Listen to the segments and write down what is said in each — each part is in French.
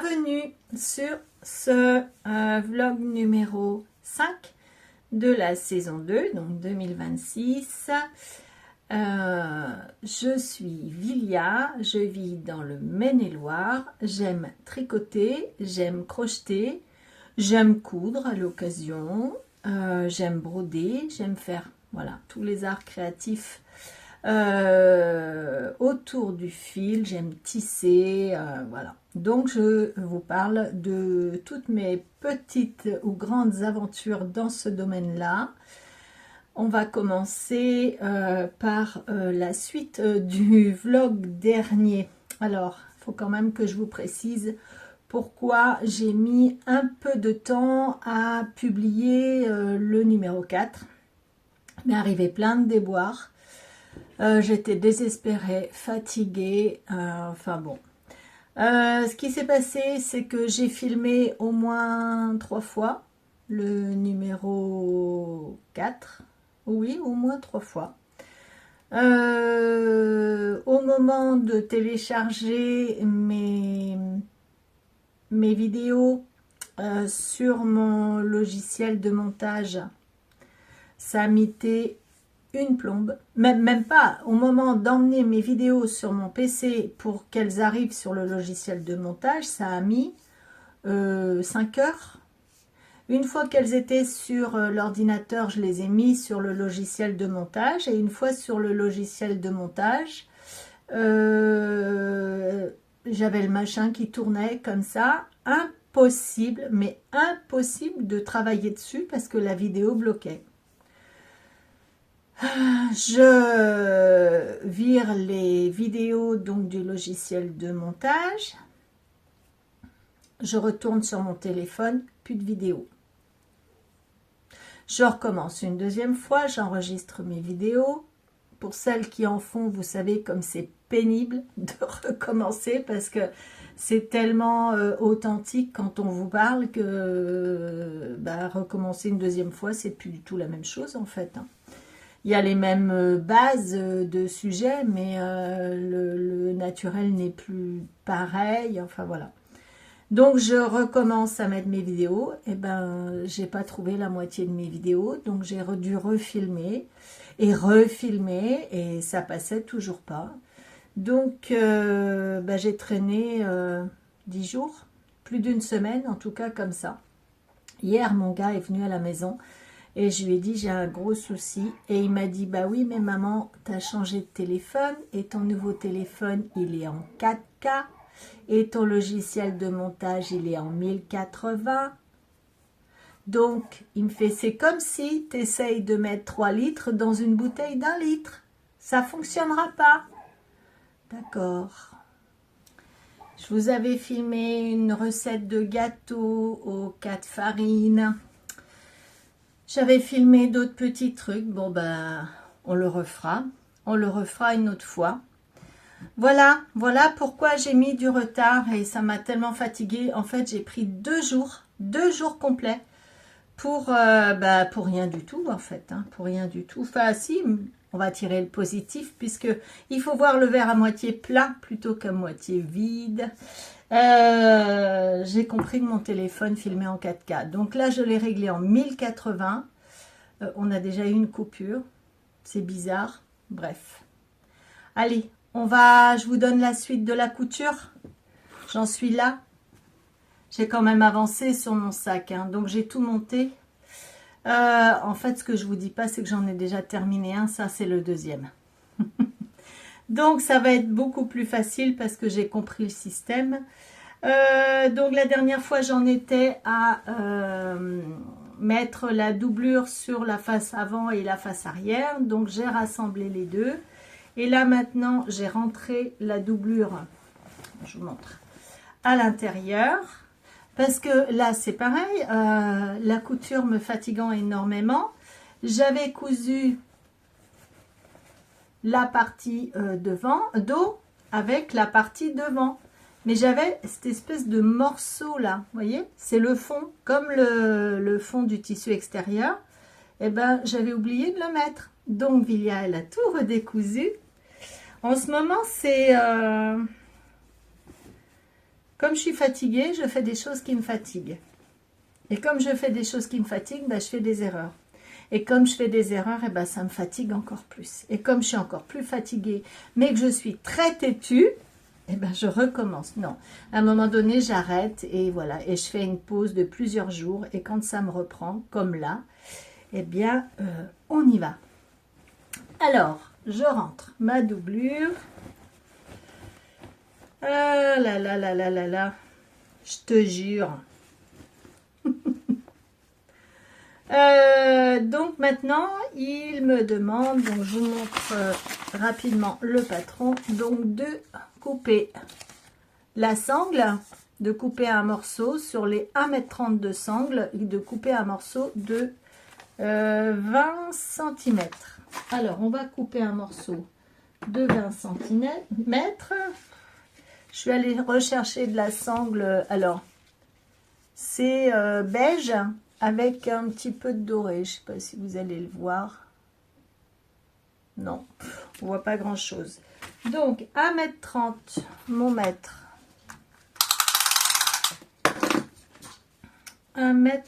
Bienvenue sur ce vlog numéro 5 de la saison 2, donc 2026. Je suis Vilia, je vis dans le Maine-et-Loire, j'aime tricoter, j'aime crocheter, j'aime coudre à l'occasion, j'aime broder, j'aime faire voilà, tous les arts créatifs autour du fil, j'aime tisser, voilà. Donc je vous parle de toutes mes petites ou grandes aventures dans ce domaine-là. On va commencer par la suite du vlog dernier. Alors, il faut quand même que je vous précise pourquoi j'ai mis un peu de temps à publier le numéro 4. Il m'est arrivé plein de déboires. J'étais désespérée, fatiguée, enfin bon. Ce qui s'est passé, c'est que j'ai filmé au moins 3 fois le numéro 4. Oui, au moins 3 fois. Au moment de télécharger mes vidéos sur mon logiciel de montage, ça a mis une plombe, même pas, au moment d'emmener mes vidéos sur mon PC pour qu'elles arrivent sur le logiciel de montage, ça a mis 5 heures. Une fois qu'elles étaient sur l'ordinateur, je les ai mis sur le logiciel de montage, et une fois sur le logiciel de montage, j'avais le machin qui tournait comme ça, impossible, mais impossible de travailler dessus parce que la vidéo bloquait. Je vire les vidéos donc du logiciel de montage. Je retourne sur mon téléphone, plus de vidéos. Je recommence une deuxième fois, j'enregistre mes vidéos. Pour celles qui en font, vous savez comme c'est pénible de recommencer parce que c'est tellement authentique quand on vous parle que recommencer une deuxième fois, c'est plus du tout la même chose en fait. Il y a les mêmes bases de sujets, mais le naturel n'est plus pareil. Enfin voilà. Donc je recommence à mettre mes vidéos. Et j'ai pas trouvé la moitié de mes vidéos, donc j'ai dû refilmer et refilmer et ça passait toujours pas. Donc j'ai traîné 10 jours, plus d'une semaine en tout cas comme ça. Hier mon gars est venu à la maison. Et je lui ai dit, j'ai un gros souci. Et il m'a dit, bah oui, mais maman, tu as changé de téléphone. Et ton nouveau téléphone, il est en 4K. Et ton logiciel de montage, il est en 1080. Donc, il me fait, c'est comme si tu essayes de mettre 3 litres dans une bouteille d'1 litre. Ça ne fonctionnera pas. D'accord. Je vous avais filmé une recette de gâteau aux 4 farines. J'avais filmé d'autres petits trucs. Bon, on le refera. On le refera une autre fois. Voilà pourquoi j'ai mis du retard et ça m'a tellement fatiguée. En fait, j'ai pris 2 jours complets pour rien du tout, en fait. Pour rien du tout. Enfin, si, on va tirer le positif puisque il faut voir le verre à moitié plein plutôt qu'à moitié vide. J'ai compris que mon téléphone filmait en 4K. Donc là, je l'ai réglé en 1080. On a déjà eu une coupure. C'est bizarre. Bref. Allez, je vous donne la suite de la couture. J'en suis là. J'ai quand même avancé sur mon sac. Donc, j'ai tout monté. En fait, ce que je vous dis pas, c'est que j'en ai déjà terminé un. Ça, c'est le deuxième. Donc, ça va être beaucoup plus facile parce que j'ai compris le système. Donc, la dernière fois, j'en étais à mettre la doublure sur la face avant et la face arrière. Donc, j'ai rassemblé les deux. Et là, maintenant, j'ai rentré la doublure, je vous montre, à l'intérieur. Parce que là, c'est pareil, la couture me fatiguant énormément. J'avais cousu la partie dos avec la partie devant. Mais j'avais cette espèce de morceau là, vous voyez, c'est le fond, comme le fond du tissu extérieur. Et j'avais oublié de le mettre. Donc, Vilia, elle a tout redécousu. En ce moment, c'est Comme je suis fatiguée, je fais des choses qui me fatiguent. Et comme je fais des choses qui me fatiguent, ben, je fais des erreurs. Et comme je fais des erreurs, et ben, ça me fatigue encore plus. Et comme je suis encore plus fatiguée, mais que je suis très têtue, et ben, je recommence. Non, à un moment donné, j'arrête et voilà. Et je fais une pause de plusieurs jours. Et quand ça me reprend, comme là, eh bien, on y va. Alors, je rentre ma doublure. Ah là là là là là là. Je te jure. Donc maintenant, il me demande, donc je vous montre rapidement le patron, donc de couper la sangle, de couper un morceau sur les 1,30 m de sangle et de couper un morceau de 20 cm. Alors, on va couper un morceau de 20 cm. Je suis allée rechercher de la sangle, alors, c'est beige, avec un petit peu de doré. Je ne sais pas si vous allez le voir. Non, on voit pas grand chose. Donc 1,30 m, mon mètre. 1,30 m.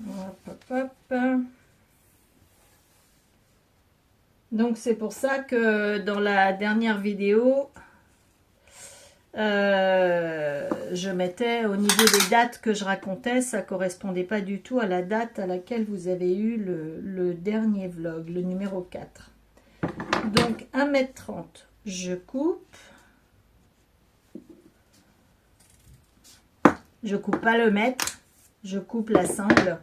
Hop, hop, hop. Donc c'est pour ça que dans la dernière vidéo, je mettais au niveau des dates que je racontais, ça correspondait pas du tout à la date à laquelle vous avez eu le dernier vlog, le numéro 4. Donc 1,30 m, je coupe. Je coupe pas le mètre, je coupe la sangle.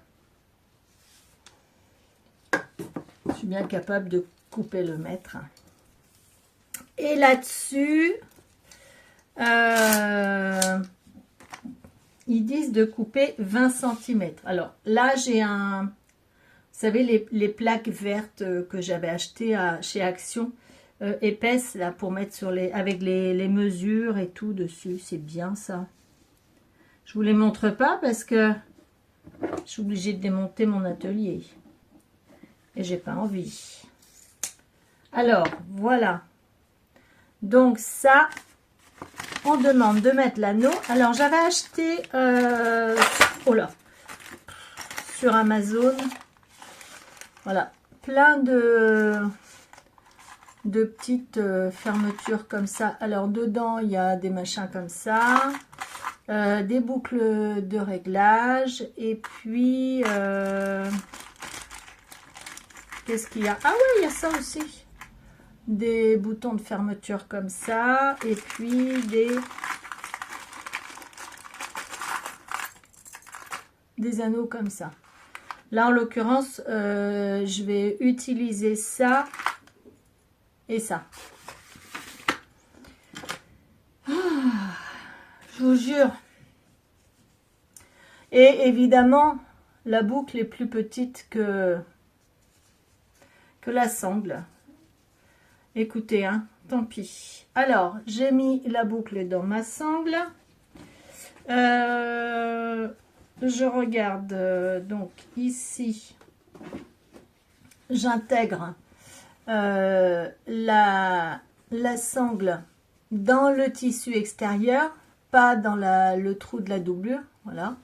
Je suis bien capable de couper le mètre. Et là-dessus, ils disent de couper 20 cm. Alors là, j'ai un... Vous savez, les plaques vertes que j'avais achetées chez Action, épaisses, là, pour mettre sur les... avec les mesures et tout dessus. C'est bien ça. Je vous les montre pas parce que je suis obligée de démonter mon atelier. Et j'ai pas envie. Alors, voilà. Donc ça, on demande de mettre l'anneau. Alors, j'avais acheté, oh là, sur Amazon, voilà, plein de petites fermetures comme ça. Alors, dedans, il y a des machins comme ça, des boucles de réglage, et puis... qu'est-ce qu'il y a? Ah oui, il y a ça aussi. Des boutons de fermeture comme ça. Et puis des anneaux comme ça. Là, en l'occurrence, je vais utiliser ça et ça. Ah, je vous jure. Et évidemment, la boucle est plus petite que la sangle. Écoutez, hein, tant pis. Alors, j'ai mis la boucle dans ma sangle. Je regarde, donc ici, j'intègre la sangle dans le tissu extérieur, pas dans le trou de la doublure. Voilà.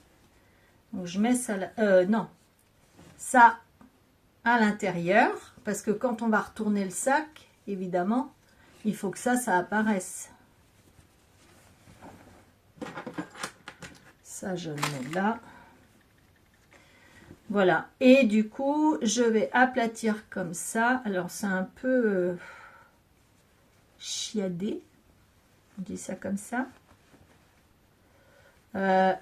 Donc, je mets ça là. Non, ça à l'intérieur, parce que quand on va retourner le sac, évidemment, il faut que ça apparaisse. Ça, je le mets là. Voilà. Et du coup, je vais aplatir comme ça. Alors, c'est un peu chiadé. On dit ça comme ça.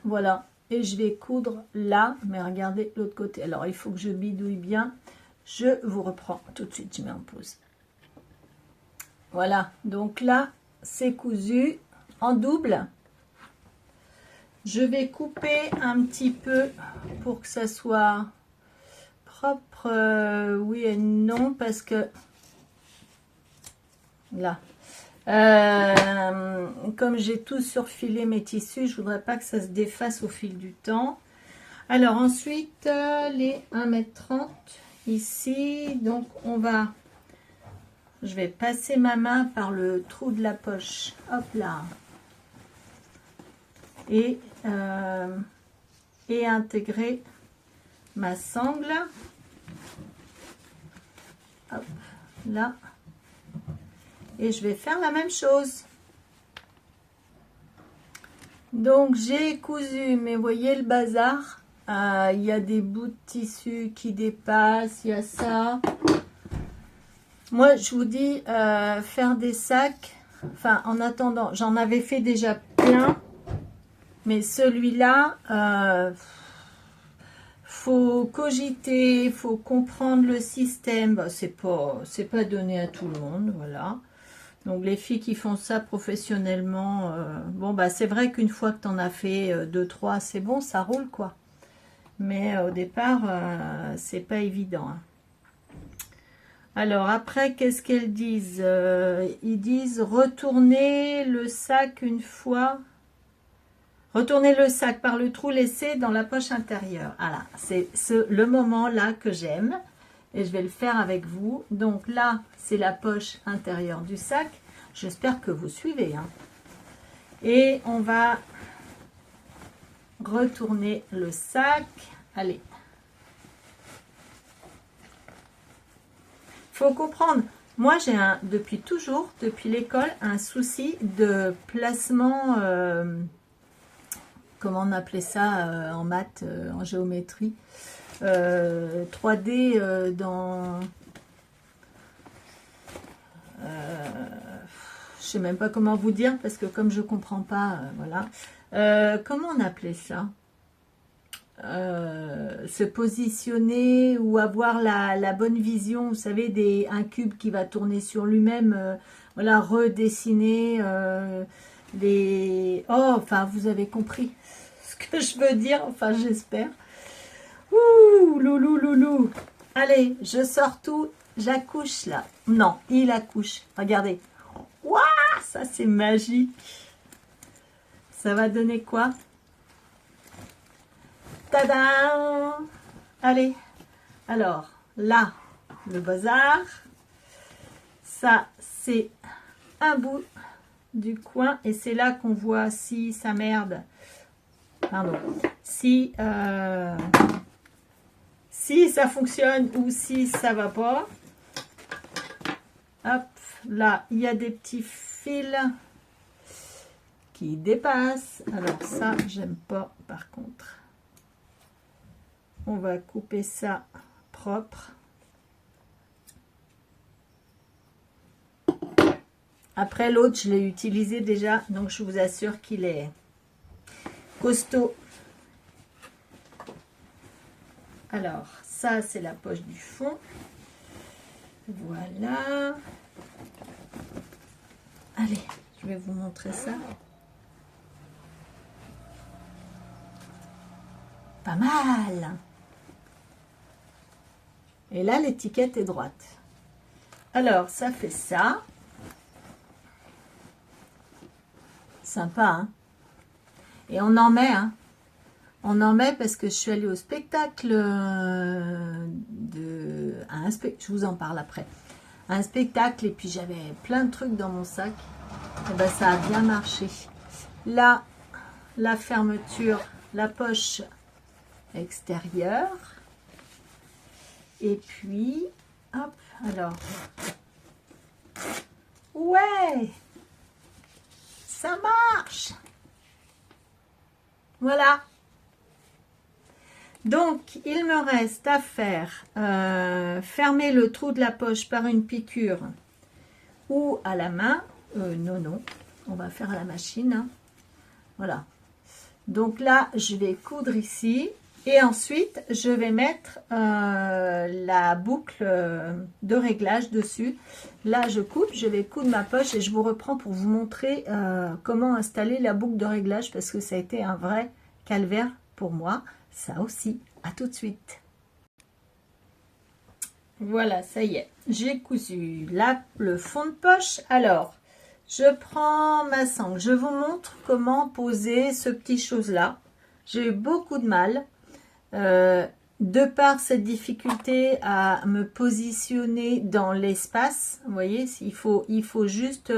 Voilà. Et je vais coudre là. Mais regardez l'autre côté. Alors, il faut que je bidouille bien. Je vous reprends tout de suite. Je mets en pause. Voilà. Donc là, c'est cousu en double. Je vais couper un petit peu pour que ça soit propre, oui et non, parce que là, Comme j'ai tout surfilé mes tissus, je voudrais pas que ça se défasse au fil du temps. Alors ensuite, les 1,30 m ici. Donc je vais passer ma main par le trou de la poche. Hop là. Et intégrer ma sangle. Hop, là. Et je vais faire la même chose. Donc j'ai cousu, mais voyez le bazar. Il y a des bouts de tissu qui dépassent, il y a ça. Moi je vous dis, faire des sacs, enfin en attendant, j'en avais fait déjà plein, mais celui-là, faut cogiter, faut comprendre le système. Bah, c'est pas donné à tout le monde, voilà. Donc les filles qui font ça professionnellement, bon bah c'est vrai qu'une fois que tu en as fait 2-3, c'est bon, ça roule quoi. Mais au départ, c'est pas évident. Hein. Alors après, qu'est-ce qu'elles disent? Ils disent retourner le sac une fois. Retourner le sac par le trou laissé dans la poche intérieure. Voilà, c'est le moment là que j'aime. Et je vais le faire avec vous. Donc là, c'est la poche intérieure du sac. J'espère que vous suivez. Hein. Et on va retourner le sac. Allez. Faut comprendre. Moi, j'ai depuis toujours, depuis l'école, un souci de placement. Comment on appelait ça en maths, en géométrie. 3D dans... je sais même pas comment vous dire, parce que comme je comprends pas, voilà. Comment on appelait ça? Se positionner ou avoir la bonne vision, vous savez, un cube qui va tourner sur lui-même, voilà, redessiner oh, enfin, vous avez compris ce que je veux dire, enfin, j'espère. Ouh, loulou, loulou. Allez, je sors tout, j'accouche là. Non, il accouche, regardez. Waouh, ça c'est magique. Ça va donner quoi? Tadam! Allez, alors, là, le bazar. Ça, c'est un bout du coin. Et c'est là qu'on voit si ça merde. Pardon. Si ça fonctionne ou si ça va pas. Hop, là, il y a des petits fils qui dépassent. Alors ça, j'aime pas par contre. On va couper ça propre. Après l'autre, je l'ai utilisé déjà, donc je vous assure qu'il est costaud. Alors, ça, c'est la poche du fond. Voilà. Allez, je vais vous montrer ça. Pas mal. Et là, l'étiquette est droite. Alors, ça fait ça. Sympa, hein? Et on en met, hein? On en met parce que je suis allée au spectacle je vous en parle après. Un spectacle et puis j'avais plein de trucs dans mon sac. Et ben ça a bien marché. Là, la fermeture, la poche extérieure. Et puis, hop, alors. Ouais! Ça marche! Voilà. Donc, il me reste à faire fermer le trou de la poche par une piqûre ou à la main. Non, on va faire à la machine. Hein. Voilà. Donc là, je vais coudre ici. Et ensuite, je vais mettre la boucle de réglage dessus. Là, je coupe, je vais coudre ma poche et je vous reprends pour vous montrer comment installer la boucle de réglage parce que ça a été un vrai calvaire pour moi. Ça aussi, à tout de suite. Voilà, ça y est, j'ai cousu le fond de poche. Alors, Je prends ma sangle. Je vous montre comment poser ce petit chose-là. J'ai eu beaucoup de mal. De par cette difficulté à me positionner dans l'espace, vous voyez, il faut juste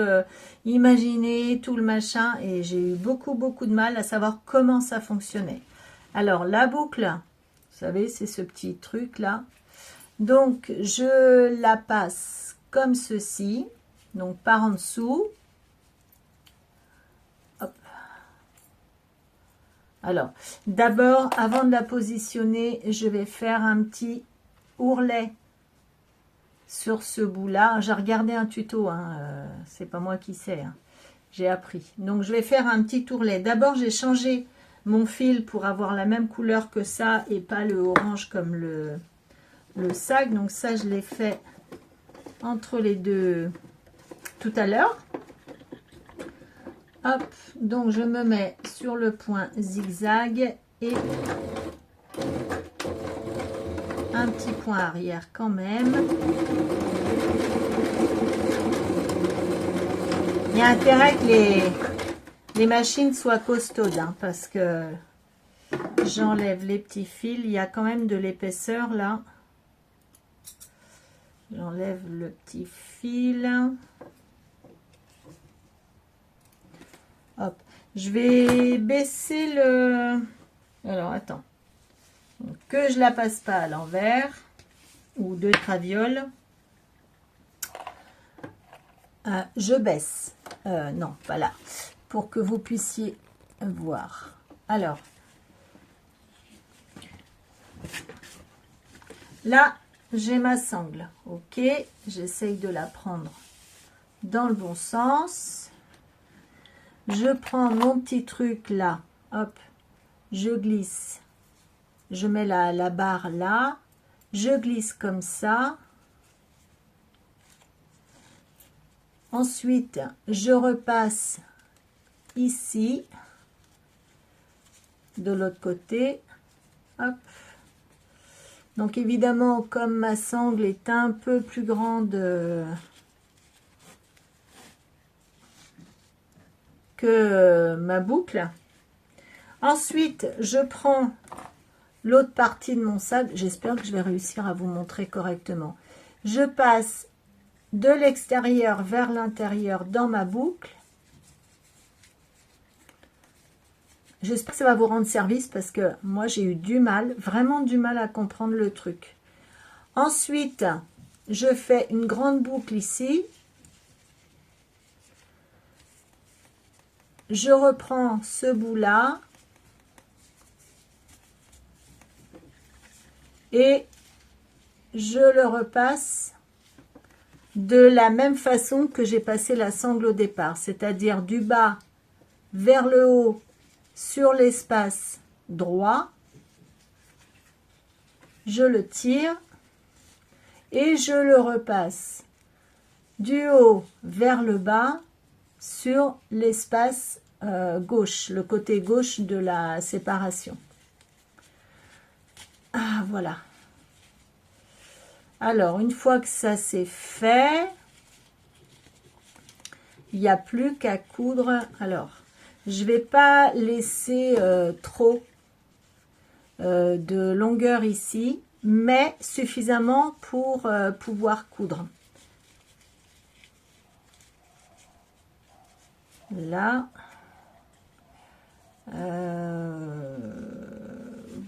imaginer tout le machin, et j'ai eu beaucoup de mal à savoir comment ça fonctionnait. Alors la boucle, vous savez, c'est ce petit truc là, donc je la passe comme ceci, donc par en dessous. Alors, d'abord, avant de la positionner, je vais faire un petit ourlet sur ce bout-là. J'ai regardé un tuto, hein, c'est pas moi qui sais, hein, j'ai appris. Donc, je vais faire un petit ourlet. D'abord, j'ai changé mon fil pour avoir la même couleur que ça et pas le orange comme le sac. Donc, ça, je l'ai fait entre les deux tout à l'heure. Hop, donc je me mets sur le point zigzag et un petit point arrière quand même. Il y a intérêt que les machines soient costaudes, hein, parce que j'enlève les petits fils. Il y a quand même de l'épaisseur là. J'enlève le petit fil. Hop, je vais baisser le... Alors, attends. Donc, que je la passe pas à l'envers ou de traviole. Je baisse. Non, pas là. Pour que vous puissiez voir. Alors, là, j'ai ma sangle. Ok, j'essaye de la prendre dans le bon sens. Je prends mon petit truc là, hop, je glisse, je mets la barre là, je glisse comme ça. Ensuite, je repasse ici, de l'autre côté, hop. Donc évidemment, comme ma sangle est un peu plus grande que ma boucle. Ensuite, je prends l'autre partie de mon sac. J'espère que je vais réussir à vous montrer correctement. Je passe de l'extérieur vers l'intérieur dans ma boucle. J'espère que ça va vous rendre service parce que moi, j'ai eu du mal, vraiment du mal à comprendre le truc. Ensuite, je fais une grande boucle ici. Je reprends ce bout-là et je le repasse de la même façon que j'ai passé la sangle au départ, c'est-à-dire du bas vers le haut sur l'espace droit. Je le tire et je le repasse du haut vers le bas sur l'espace gauche, le côté gauche de la séparation. Ah, voilà. Alors, une fois que ça c'est fait, il n'y a plus qu'à coudre. Alors, je ne vais pas laisser trop de longueur ici, mais suffisamment pour pouvoir coudre. Là,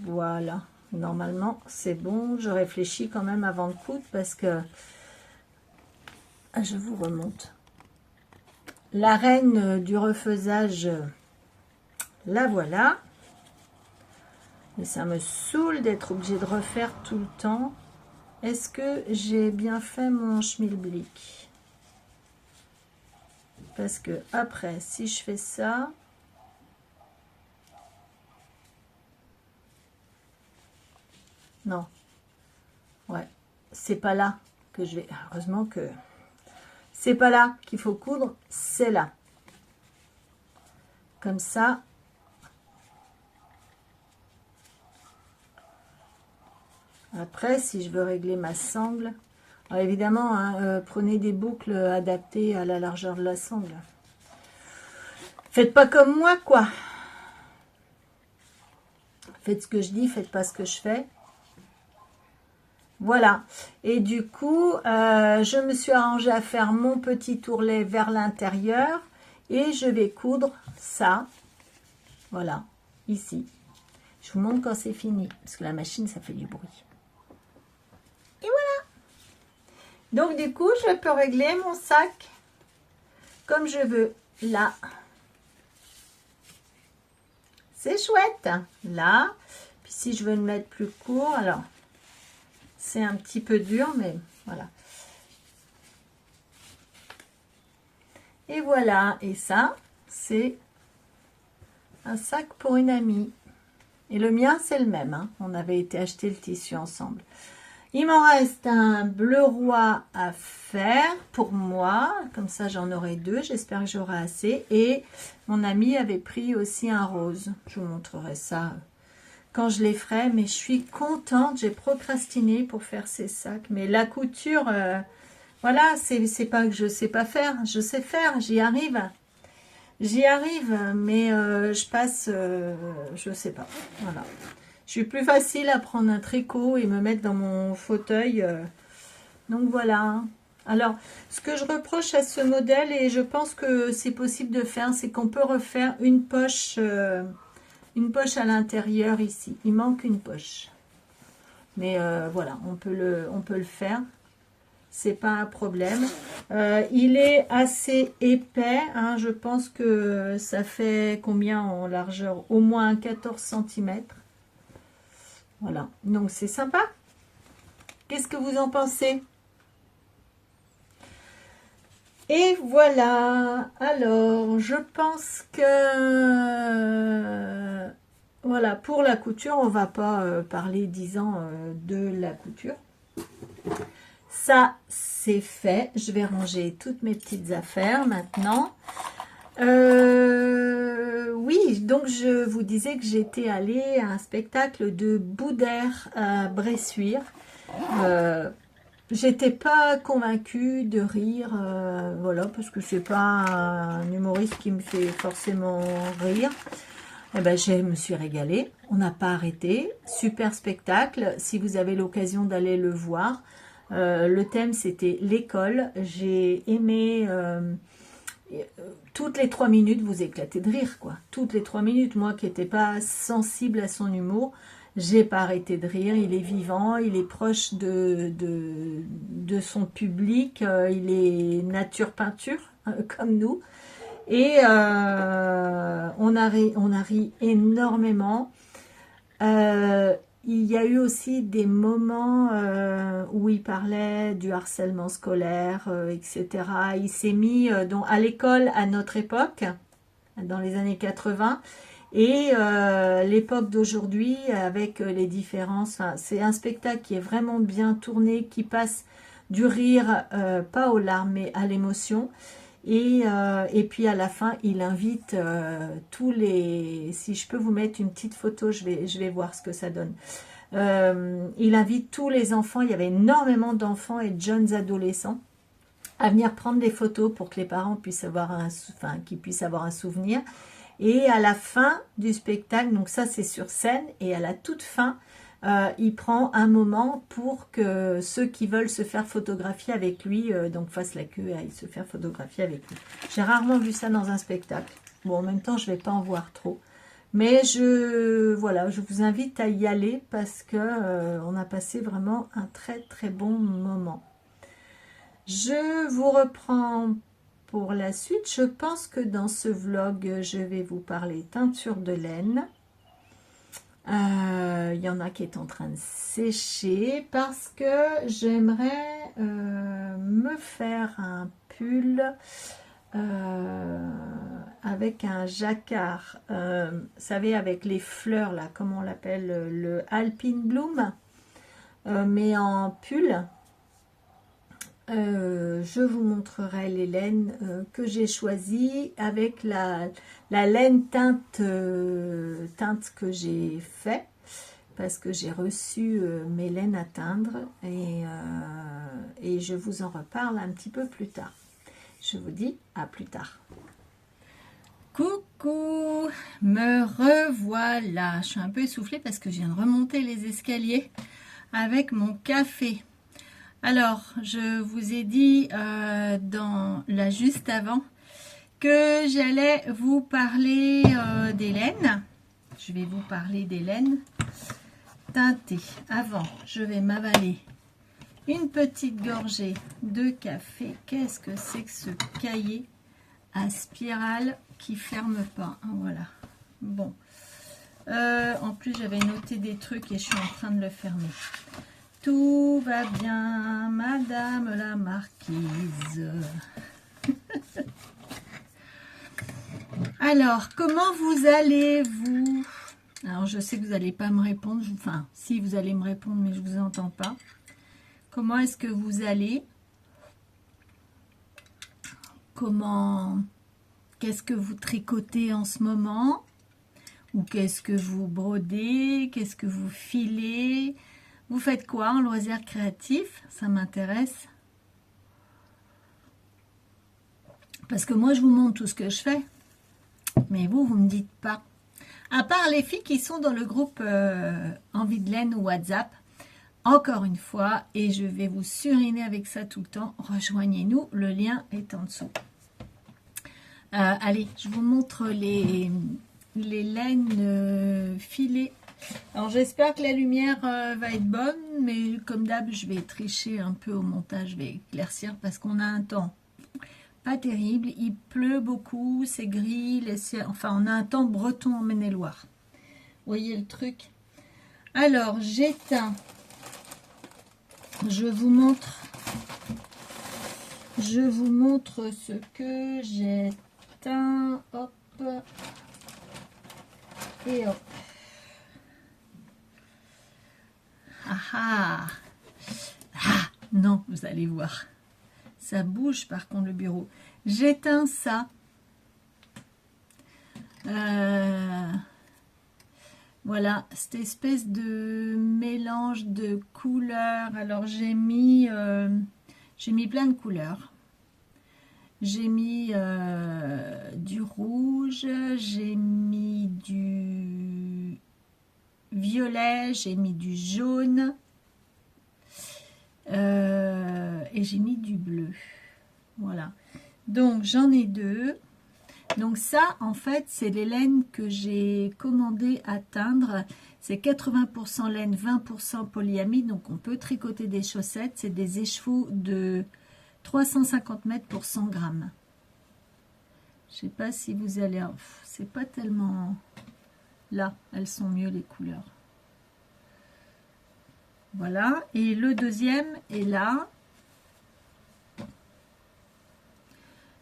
voilà, normalement c'est bon. Je réfléchis quand même avant de coudre parce que je vous remonte la reine du refaisage. La voilà, et ça me saoule d'être obligée de refaire tout le temps. Est-ce que j'ai bien fait mon schmilblick? Parce que après, si je fais ça, non, ouais, c'est pas là que je vais. Heureusement que c'est pas là qu'il faut coudre, c'est là. Comme ça. Après, si je veux régler ma sangle, Alors, évidemment, hein, prenez des boucles adaptées à la largeur de la sangle. Faites pas comme moi, quoi. Faites ce que je dis, faites pas ce que je fais. Voilà. Et du coup, je me suis arrangée à faire mon petit ourlet vers l'intérieur. Et je vais coudre ça. Voilà. Ici. Je vous montre quand c'est fini. Parce que la machine, ça fait du bruit. Et voilà. Donc, du coup, je peux régler mon sac comme je veux. Là. C'est chouette. Là. Puis si je veux le mettre plus court, alors, c'est un petit peu dur, mais voilà. Et voilà. Et ça, c'est un sac pour une amie. Et le mien, c'est le même. Hein. On avait été acheter le tissu ensemble. Il m'en reste un bleu roi à faire pour moi. Comme ça, j'en aurai deux. J'espère que j'aurai assez. Et mon ami avait pris aussi un rose. Je vous montrerai ça quand je les ferai. Mais je suis contente. J'ai procrastiné pour faire ces sacs. Mais la couture, voilà, c'est pas que je sais pas faire. Je sais faire. J'y arrive. J'y arrive. Mais je passe, je sais pas. Voilà. Je suis plus facile à prendre un tricot et me mettre dans mon fauteuil. Donc voilà. Alors, ce que je reproche à ce modèle, et je pense que c'est possible de faire, c'est qu'on peut refaire une poche à l'intérieur ici. Il manque une poche. Mais voilà, on peut le faire. C'est pas un problème. Il est assez épais. Hein, je pense que ça fait combien en largeur? Au moins 14 cm. Voilà, donc c'est sympa. Qu'est-ce que vous en pensez? Et voilà, alors je pense que voilà, pour la couture, on va pas parler 10 ans de la couture. Ça, c'est fait. Je vais ranger toutes mes petites affaires maintenant. Oui, donc je vous disais que j'étais allée à un spectacle de Boudère à Bressuire. J'étais pas convaincue de rire, voilà, parce que c'est pas un humoriste qui me fait forcément rire. Eh ben, je me suis régalée. On n'a pas arrêté. Super spectacle. Si vous avez l'occasion d'aller le voir, le thème c'était l'école. J'ai aimé. Toutes les 3 minutes, vous éclatez de rire, quoi. Toutes les 3 minutes, moi qui n'étais pas sensible à son humour, j'ai pas arrêté de rire. Il est vivant, il est proche de son public, il est nature peinture, comme nous. Et on a ri énormément. Il y a eu aussi des moments où il parlait du harcèlement scolaire, etc. Il s'est mis à l'école à notre époque, dans les années 80, et l'époque d'aujourd'hui avec les différences. Enfin, c'est un spectacle qui est vraiment bien tourné, qui passe du rire, pas aux larmes, mais à l'émotion. Et puis à la fin, il invite tous les... Si je peux vous mettre une petite photo, je vais voir ce que ça donne. Il invite tous les enfants, il y avait énormément d'enfants et de jeunes adolescents à venir prendre des photos pour que les parents puissent avoir qu'ils puissent avoir un souvenir. Et à la fin du spectacle, donc ça c'est sur scène, et à la toute fin, il prend un moment pour que ceux qui veulent se faire photographier avec lui, donc fassent la queue et aillent se faire photographier avec lui. J'ai rarement vu ça dans un spectacle. Bon, en même temps, je ne vais pas en voir trop. Mais voilà, je vous invite à y aller parce que on a passé vraiment un très très bon moment. Je vous reprends pour la suite. Je pense que dans ce vlog, je vais vous parler teinture de laine. Il y en a qui est en train de sécher parce que j'aimerais me faire un pull avec un jacquard, vous savez, avec les fleurs là, comment on l'appelle, le Alpine Bloom, mais en pull. Je vous montrerai les laines que j'ai choisies avec la laine teinte que j'ai fait parce que j'ai reçu mes laines à teindre et et je vous en reparle un petit peu plus tard. Je vous dis à plus tard. Coucou, me revoilà. Je suis un peu essoufflée parce que je viens de remonter les escaliers avec mon café. Alors, je vous ai dit là juste avant que j'allais vous parler des laines. Je vais vous parler des laines teintées. Avant, je vais m'avaler une petite gorgée de café. Qu'est-ce que c'est que ce cahier à spirale qui ferme pas, hein, voilà. Bon, en plus j'avais noté des trucs et je suis en train de le fermer. Tout va bien, madame la marquise. Alors, comment vous allez, vous? Alors, je sais que vous n'allez pas me répondre, enfin, si vous allez me répondre, mais je ne vous entends pas. Comment est-ce que vous allez? Qu'est-ce que vous tricotez en ce moment? Ou qu'est-ce que vous brodez? Qu'est-ce que vous filez? Vous faites quoi en loisir créatif? Ça m'intéresse. Parce que moi, je vous montre tout ce que je fais. Mais vous ne me dites pas. À part les filles qui sont dans le groupe Envie de laine ou WhatsApp. Encore une fois, et je vais vous suriner avec ça tout le temps. Rejoignez-nous, le lien est en dessous. Allez, je vous montre les laines filées. Alors j'espère que la lumière va être bonne, mais comme d'hab, je vais tricher un peu au montage, je vais éclaircir parce qu'on a un temps pas terrible. Il pleut beaucoup, c'est gris, enfin on a un temps breton en Maine-et-Loire. Vous voyez le truc? Alors j'éteins. Je vous montre ce que j'éteins. Hop. Et hop. Ah, non, vous allez voir. Ça bouge par contre le bureau. J'éteins ça. Voilà, cette espèce de mélange de couleurs. Alors j'ai mis plein de couleurs. J'ai mis du rouge, j'ai mis du violet, j'ai mis du jaune et j'ai mis du bleu. Voilà. Donc j'en ai deux. Donc ça, en fait, c'est les laines que j'ai commandé à teindre. C'est 80% laine, 20% polyamide. Donc on peut tricoter des chaussettes. C'est des écheveaux de 350 mètres pour 100 grammes. Je sais pas si vous allez... C'est pas tellement... Là, elles sont mieux les couleurs. Voilà. Et le deuxième est là.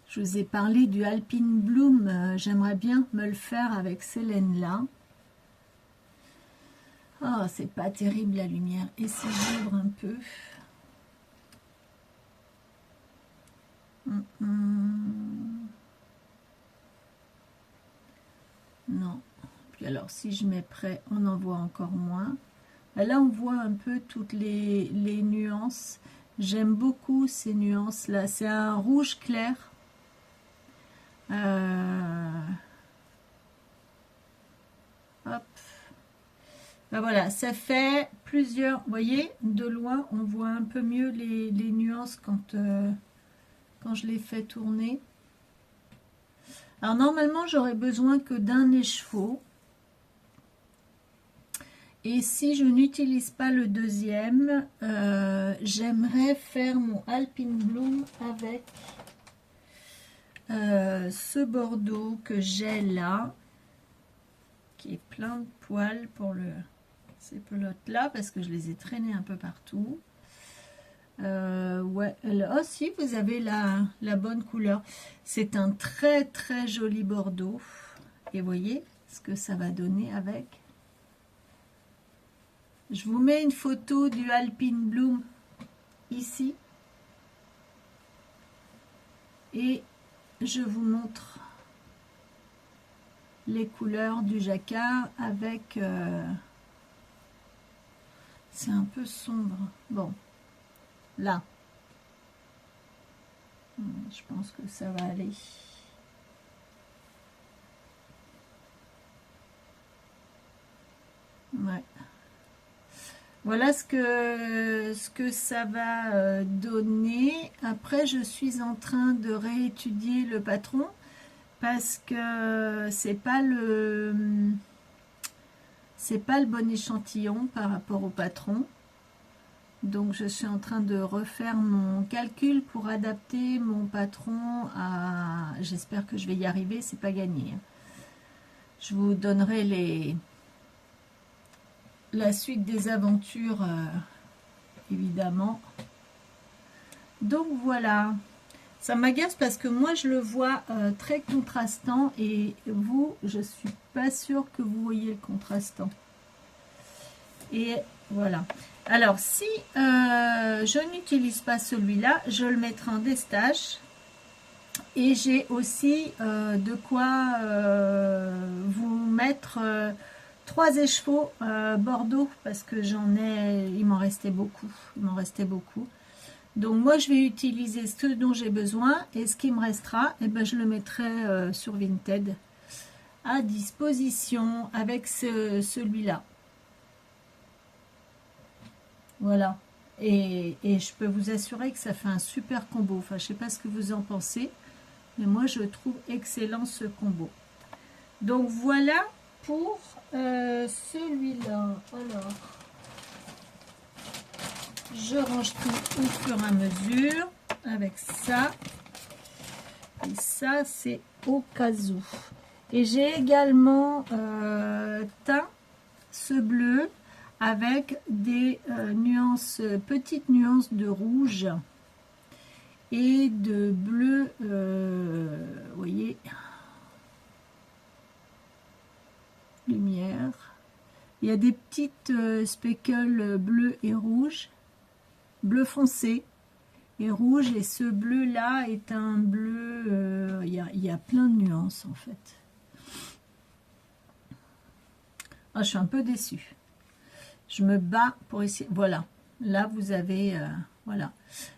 Je vous ai parlé du Alpine Bloom. J'aimerais bien me le faire avec ces laines-là. Oh, c'est pas terrible la lumière. Et si j'ouvre un peu... Non. Puis alors, si je mets près, on en voit encore moins. Là, on voit un peu toutes les nuances. J'aime beaucoup ces nuances-là. C'est un rouge clair. Hop. Ben voilà, ça fait plusieurs... Vous voyez, de loin, on voit un peu mieux les nuances quand je les fais tourner. Alors, normalement, j'aurais besoin que d'un écheveau. Et si je n'utilise pas le deuxième, j'aimerais faire mon Alpine Bloom avec ce bordeaux que j'ai là, qui est plein de poils pour ces pelotes là, parce que je les ai traînées un peu partout. Ouais, oh si, vous avez la bonne couleur. C'est un très très joli bordeaux. Et voyez ce que ça va donner avec. Je vous mets une photo du Alpine Bloom ici. Et je vous montre les couleurs du jacquard avec... c'est un peu sombre. Bon, là, Je pense que ça va aller. Ouais. Voilà ce que ça va donner. Après, je suis en train de réétudier le patron parce que c'est pas le bon échantillon par rapport au patron. Donc je suis en train de refaire mon calcul pour adapter mon patron à... J'espère que je vais y arriver, c'est pas gagné. Je vous donnerai la suite des aventures, évidemment. Donc voilà. Ça m'agace parce que moi je le vois très contrastant et vous, je suis pas sûre que vous voyez le contrastant. Et voilà. Alors si je n'utilise pas celui-là, je le mettrai en destage. Et j'ai aussi de quoi vous mettre 3 écheveaux Bordeaux parce que il m'en restait beaucoup. Il m'en restait beaucoup. Donc moi je vais utiliser ce dont j'ai besoin et ce qui me restera, eh ben, je le mettrai sur Vinted à disposition avec celui-là. Voilà. Et je peux vous assurer que ça fait un super combo. Enfin, je sais pas ce que vous en pensez, mais moi je trouve excellent ce combo. Donc voilà pour celui-là. Alors, je range tout au fur et à mesure avec ça. Et ça, c'est au cas où. Et j'ai également teint ce bleu avec des petites nuances de rouge et de bleu, vous voyez, lumière. Il y a des petites speckles bleu et rouge, bleu foncé et rouge, et ce bleu là est un bleu, il y a plein de nuances en fait. Ah, je suis un peu déçue. Je me bats pour essayer. Voilà, là vous avez, voilà.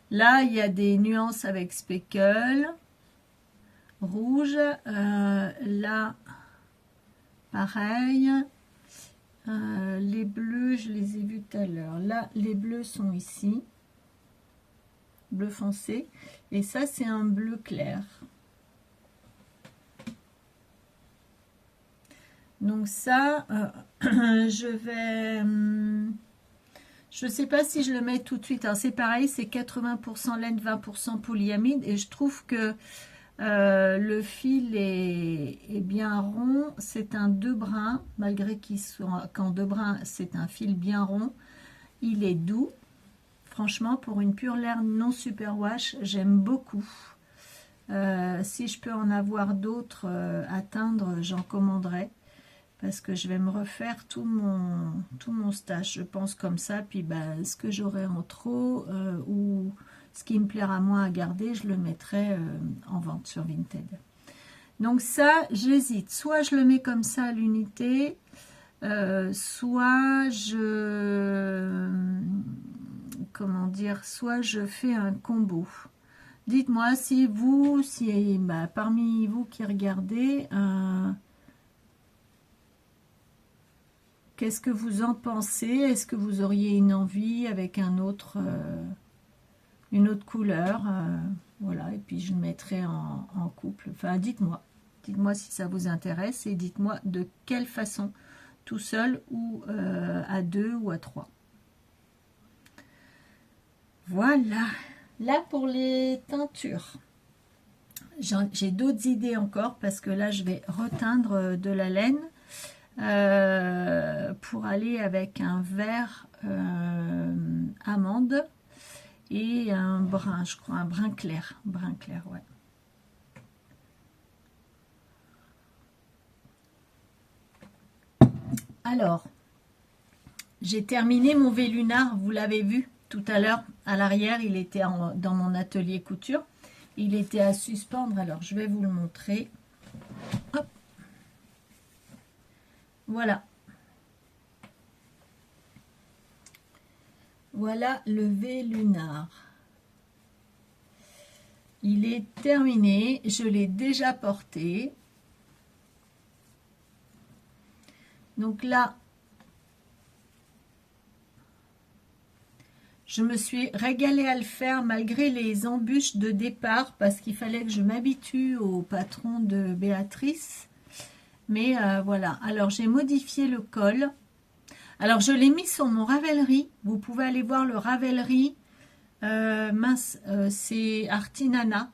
Là il y a des nuances avec speckle rouge, là pareil. Les bleus, je les ai vus tout à l'heure. Là, les bleus sont ici. Bleu foncé. Et ça, c'est un bleu clair. Donc ça, je vais... je ne sais pas si je le mets tout de suite. Alors c'est pareil, c'est 80% laine, 20% polyamide. Et je trouve que le fil est bien rond. C'est un 2 brins, malgré qu'en 2 brins, c'est un fil bien rond. Il est doux. Franchement, pour une pure laine non superwash, j'aime beaucoup. Si je peux en avoir d'autres à teindre, j'en commanderai. Parce que je vais me refaire tout mon stash, je pense comme ça. Puis ben, ce que j'aurai en trop ou ce qui me plaira moins à garder, je le mettrai en vente sur Vinted. Donc ça, j'hésite. Soit je le mets comme ça à l'unité, soit comment dire, soit je fais un combo. Dites-moi si parmi vous qui regardez, qu'est-ce que vous en pensez? Est-ce que vous auriez une envie avec une autre couleur? Voilà, et puis je le mettrai en couple. Enfin, dites-moi. Dites-moi si ça vous intéresse et dites-moi de quelle façon. Tout seul ou à 2 ou à 3. Voilà. Là, pour les teintures. J'ai d'autres idées encore parce que là, je vais reteindre de la laine. Pour aller avec un vert amande et un brun, je crois, un brun clair, ouais. Alors, j'ai terminé mon Vélunard, vous l'avez vu tout à l'heure, à l'arrière, il était dans mon atelier couture, il était à suspendre, alors je vais vous le montrer. Hop. Voilà. Voilà le Vélunard. Il est terminé, je l'ai déjà porté. Donc là, je me suis régalée à le faire malgré les embûches de départ parce qu'il fallait que je m'habitue au patron de Béatrice. Mais voilà, alors j'ai modifié le col. Alors je l'ai mis sur mon Ravelry. Vous pouvez aller voir le Ravelry. C'est Artinana.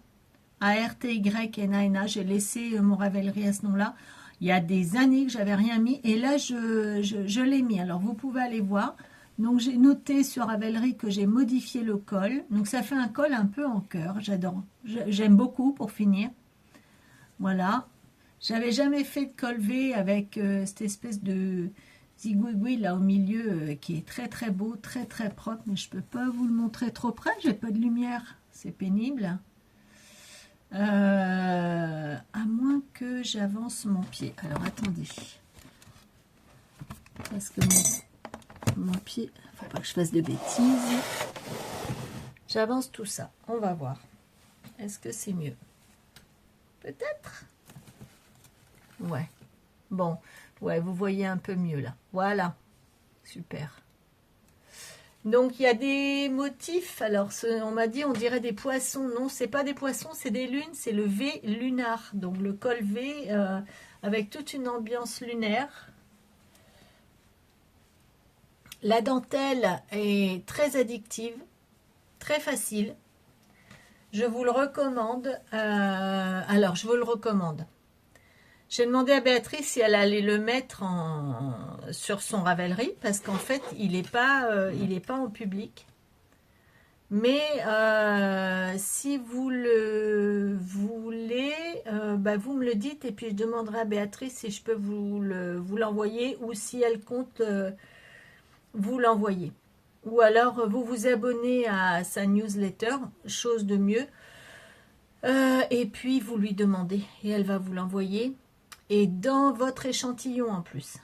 A-R-T-Y-N-A-N-A. J'ai laissé mon Ravelry à ce nom-là. Il y a des années que j'avais rien mis. Et là, je l'ai mis. Alors vous pouvez aller voir. Donc j'ai noté sur Ravelry que j'ai modifié le col. Donc ça fait un col un peu en cœur. J'adore. J'aime beaucoup pour finir. Voilà. J'avais jamais fait de col V avec cette espèce de zigouigoui là au milieu qui est très très beau, très très propre. Mais je peux pas vous le montrer trop près. J'ai pas de lumière. C'est pénible. À moins que j'avance mon pied. Alors attendez. Parce que mon pied, faut pas que je fasse de bêtises. J'avance tout ça. On va voir. Est-ce que c'est mieux? Peut-être. Ouais. Bon. Ouais, vous voyez un peu mieux là. Voilà. Super. Donc il y a des motifs. Alors on m'a dit on dirait des poissons. Non, c'est pas des poissons, c'est des lunes. C'est le V lunar. Donc le col V avec toute une ambiance lunaire. La dentelle est très addictive, très facile. Je vous le recommande. Alors je vous le recommande. J'ai demandé à Béatrice si elle allait le mettre sur son Ravelry parce qu'en fait, il n'est pas en public. Mais si vous le voulez, vous me le dites et puis je demanderai à Béatrice si je peux vous l'envoyer ou si elle compte vous l'envoyer. Ou alors vous vous abonnez à sa newsletter, chose de mieux. Et puis vous lui demandez et elle va vous l'envoyer. Et dans votre échantillon en plus.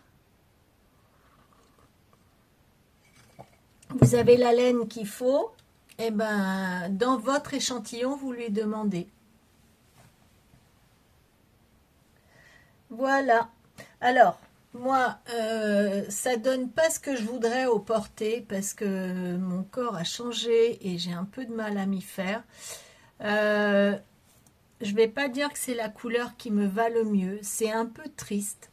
Vous avez la laine qu'il faut. Et ben dans votre échantillon, vous lui demandez. Voilà. Alors, moi, ça donne pas ce que je voudrais au porté parce que mon corps a changé et j'ai un peu de mal à m'y faire. Je vais pas dire que c'est la couleur qui me va le mieux. C'est un peu triste.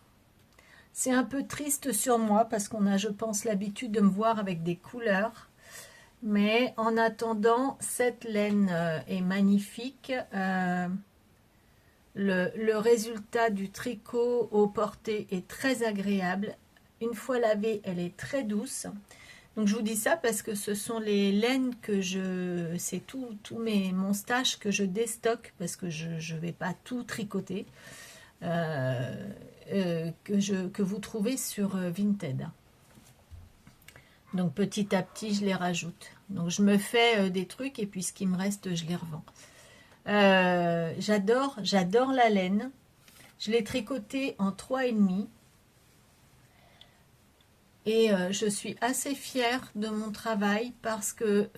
C'est un peu triste sur moi parce qu'on a, je pense, l'habitude de me voir avec des couleurs. Mais en attendant, cette laine est magnifique. Le résultat du tricot au porté est très agréable. Une fois lavée, elle est très douce. Donc je vous dis ça parce que ce sont les laines que c'est tout mon stash que je déstocke parce que je ne vais pas tout tricoter, que vous trouvez sur Vinted. Donc petit à petit je les rajoute. Donc je me fais des trucs et puis ce qui me reste je les revends. J'adore la laine. Je l'ai tricotée en 3,5. Et je suis assez fière de mon travail parce que,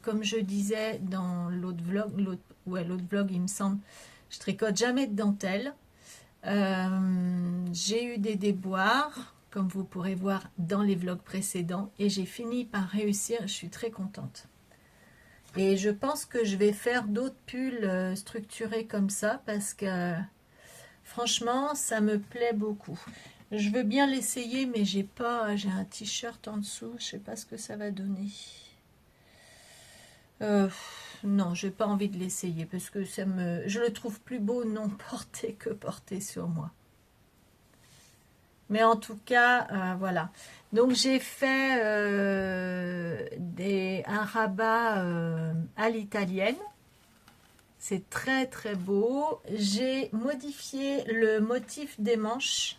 comme je disais dans l'autre vlog, il me semble, je tricote jamais de dentelle. J'ai eu des déboires, comme vous pourrez voir dans les vlogs précédents, et j'ai fini par réussir. Je suis très contente. Et je pense que je vais faire d'autres pulls structurés comme ça parce que, franchement, ça me plaît beaucoup. Je veux bien l'essayer, mais j'ai un t-shirt en dessous, je sais pas ce que ça va donner. Non, j'ai pas envie de l'essayer parce que je le trouve plus beau non porté que porté sur moi. Mais en tout cas, voilà. Donc j'ai fait un rabat à l'italienne. C'est très très beau. J'ai modifié le motif des manches.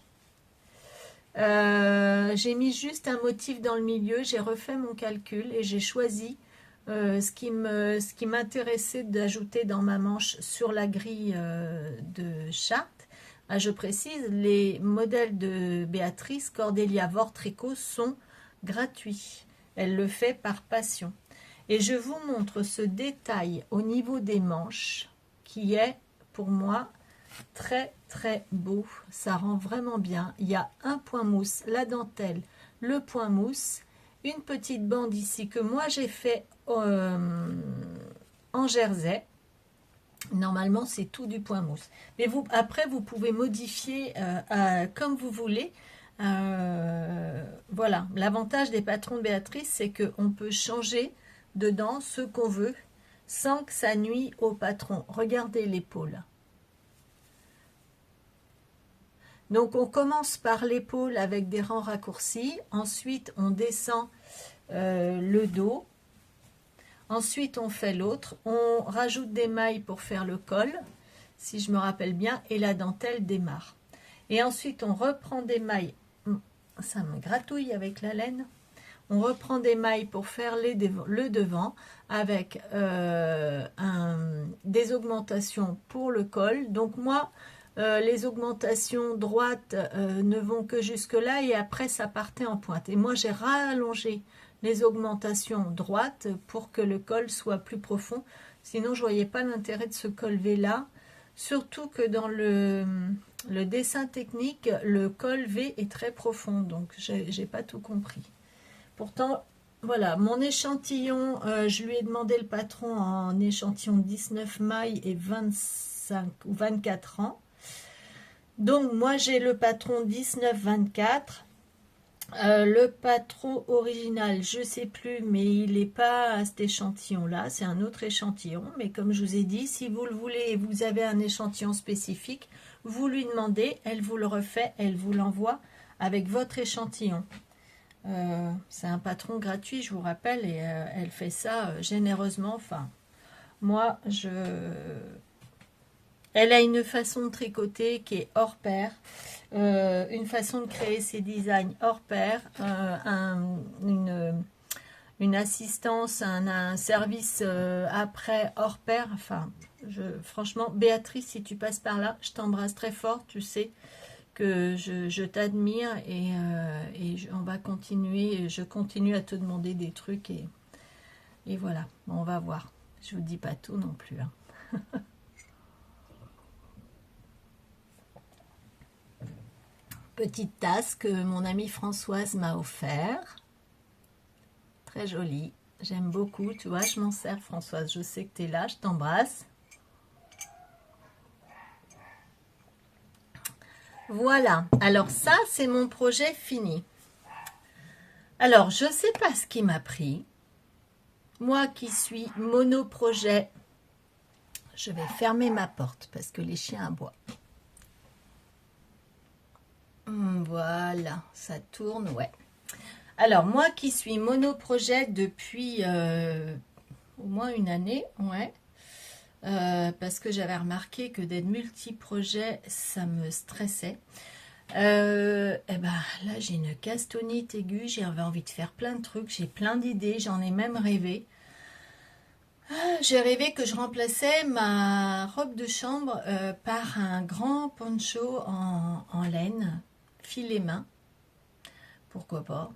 J'ai mis juste un motif dans le milieu, j'ai refait mon calcul et j'ai choisi ce qui m'intéressait d'ajouter dans ma manche sur la grille de charte. Je précise, les modèles de Béatrice Cordélia Vortricot sont gratuits. Elle le fait par passion. Et je vous montre ce détail au niveau des manches. qui est pour moi très très beau. Ça rend vraiment bien. Il y a un point mousse, la dentelle, le point mousse, une petite bande ici que moi j'ai fait en jersey. Normalement c'est tout du point mousse, mais vous après vous pouvez modifier comme vous voulez. Voilà, l'avantage des patrons de Béatrice, c'est qu'on peut changer dedans ce qu'on veut sans que ça nuise au patron. Regardez l'épaule. Donc on commence par l'épaule avec des rangs raccourcis, ensuite on descend le dos, ensuite on fait l'autre, on rajoute des mailles pour faire le col, si je me rappelle bien, et la dentelle démarre. Et ensuite on reprend des mailles, ça me gratouille avec la laine, on reprend des mailles pour faire le devant avec des augmentations pour le col. Donc moi, les augmentations droites ne vont que jusque là et après ça partait en pointe. Et moi j'ai rallongé les augmentations droites pour que le col soit plus profond. Sinon je voyais pas l'intérêt de ce col V là. Surtout que dans le dessin technique, le col V est très profond. Donc j'ai pas tout compris. Pourtant, voilà, mon échantillon, je lui ai demandé le patron en échantillon 19 mailles et 25 ou 24 ans. Donc, moi, j'ai le patron 19-24. Le patron original, je ne sais plus, mais il n'est pas à cet échantillon-là. C'est un autre échantillon. Mais comme je vous ai dit, si vous le voulez et vous avez un échantillon spécifique, vous lui demandez, elle vous le refait, elle vous l'envoie avec votre échantillon. C'est un patron gratuit, je vous rappelle, et elle fait ça généreusement. Enfin, moi, elle a une façon de tricoter qui est hors pair, une façon de créer ses designs hors pair, une assistance, un service après hors pair. Enfin, franchement, Béatrice, si tu passes par là, je t'embrasse très fort, tu sais que je t'admire et on va continuer, je continue à te demander des trucs et voilà, on va voir. Je vous dis pas tout non plus. Hein. Petite tasse que mon amie Françoise m'a offert. Très jolie, j'aime beaucoup, tu vois, je m'en sers Françoise, je sais que tu es là, je t'embrasse. Voilà, alors ça, c'est mon projet fini. Alors, je ne sais pas ce qui m'a pris. Moi qui suis monoprojet, je vais fermer ma porte parce que les chiens aboient. Voilà, ça tourne, ouais. Alors, moi qui suis monoprojet depuis au moins une année, ouais. Parce que j'avais remarqué que d'être multi-projet, ça me stressait. Et ben là, j'ai une castonite aiguë, j'avais envie de faire plein de trucs, j'ai plein d'idées, j'en ai même rêvé. J'ai rêvé que je remplaçais ma robe de chambre par un grand poncho en laine, filet main. Pourquoi pas?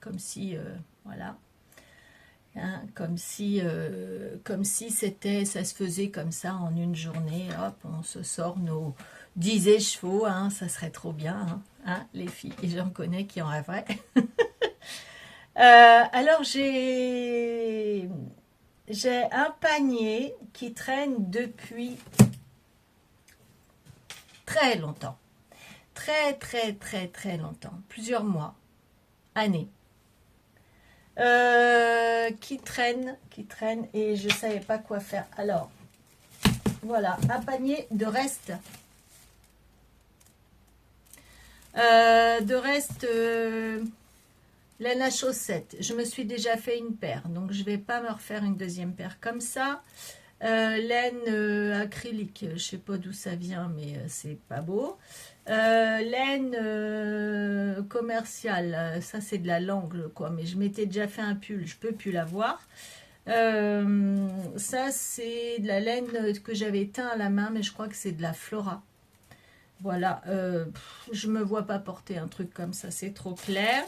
Comme si, voilà. Hein, comme si c'était, ça se faisait comme ça en une journée, hop, on se sort nos 10 écheveaux, hein, ça serait trop bien, hein, les filles, et j'en connais qui en rêveraient. Alors j'ai un panier qui traîne depuis très longtemps, très longtemps, plusieurs mois, années. Qui traîne et je savais pas quoi faire. Alors voilà, un panier de reste laine à chaussettes. Je me suis déjà fait une paire, donc je vais pas me refaire une deuxième paire comme ça. Laine acrylique, je sais pas d'où ça vient, mais c'est pas beau. Laine commerciale, ça c'est de la Langle quoi, mais je m'étais déjà fait un pull, je peux plus l'avoir. Ça c'est de la laine que j'avais teint à la main, mais je crois que c'est de la Flora. Voilà, je me vois pas porter un truc comme ça, c'est trop clair.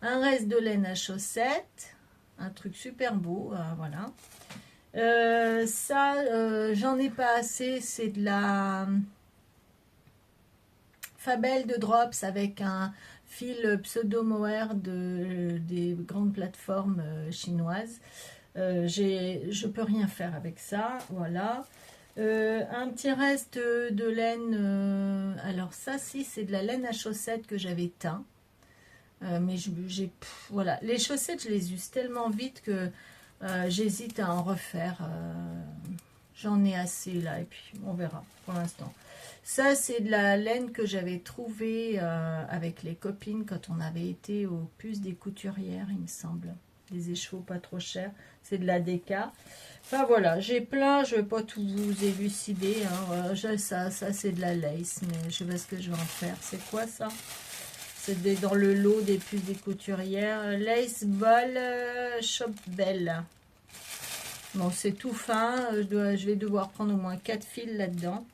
Un reste de laine à chaussettes, un truc super beau, voilà. Ça, j'en ai pas assez. C'est de la Fabelle de Drops avec un fil pseudo-mohair des grandes plateformes chinoises. Je peux rien faire avec ça, voilà. Un petit reste de laine, alors ça si c'est de la laine à chaussettes que j'avais teint. Mais voilà, les chaussettes je les use tellement vite que j'hésite à en refaire. J'en ai assez là et puis on verra pour l'instant. Ça c'est de la laine que j'avais trouvée avec les copines quand on avait été aux puces des couturières, il me semble. Des écheveaux pas trop chers, c'est de la Déca. Enfin voilà, j'ai plein, je ne vais pas tout vous élucider, hein. Ça c'est de la lace, mais je sais pas ce que je vais en faire. C'est quoi ça? C'est dans le lot des puces des couturières. Lace Ball Shop Belle. Bon, c'est tout fin. Je vais devoir prendre au moins 4 fils là-dedans.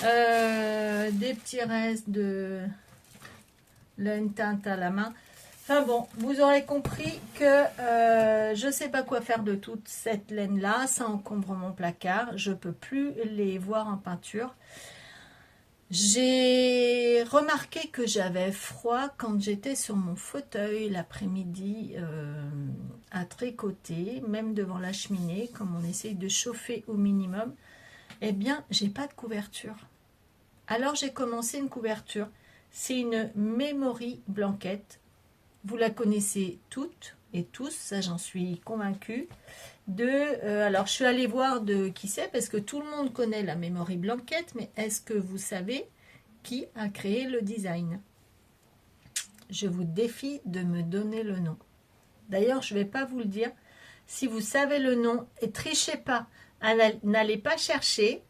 Des petits restes de laine teinte à la main. Enfin bon, vous aurez compris que je ne sais pas quoi faire de toute cette laine-là. Ça encombre mon placard. Je ne peux plus les voir en peinture. J'ai remarqué que j'avais froid quand j'étais sur mon fauteuil l'après-midi à tricoter, même devant la cheminée, comme on essaye de chauffer au minimum. Eh bien, j'ai pas de couverture. Alors j'ai commencé une couverture. C'est une Memory blanquette. Vous la connaissez toutes et tous, ça j'en suis convaincue. Alors je suis allée voir de qui c'est, parce que tout le monde connaît la Memory blanquette, mais est-ce que vous savez qui a créé le design? Je vous défie de me donner le nom. D'ailleurs, je ne vais pas vous le dire. Si vous savez le nom, et trichez pas. N'allez pas chercher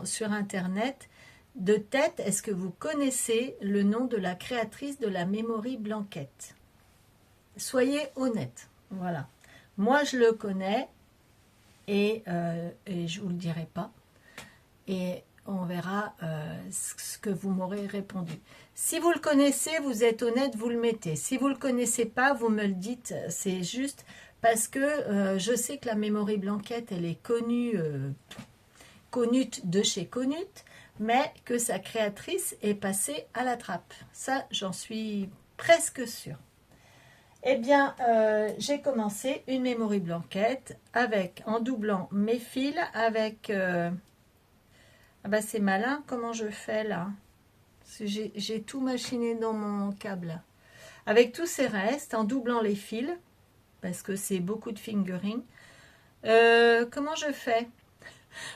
sur Internet. De tête, est-ce que vous connaissez le nom de la créatrice de la Memory blanquette? Soyez honnête. Voilà. Moi, je le connais et je ne vous le dirai pas. Et on verra ce que vous m'aurez répondu. Si vous le connaissez, vous êtes honnête, vous le mettez. Si vous ne le connaissez pas, vous me le dites. C'est juste parce que je sais que la Memory blanquette, elle est connue de chez Conut, mais que sa créatrice est passée à la trappe. Ça, j'en suis presque sûre. Eh bien, j'ai commencé une Memory blanquette en doublant mes fils avec... ah bah c'est malin, comment je fais là? J'ai tout machiné dans mon câble. Avec tous ces restes, en doublant les fils, parce que c'est beaucoup de fingering. Comment je fais?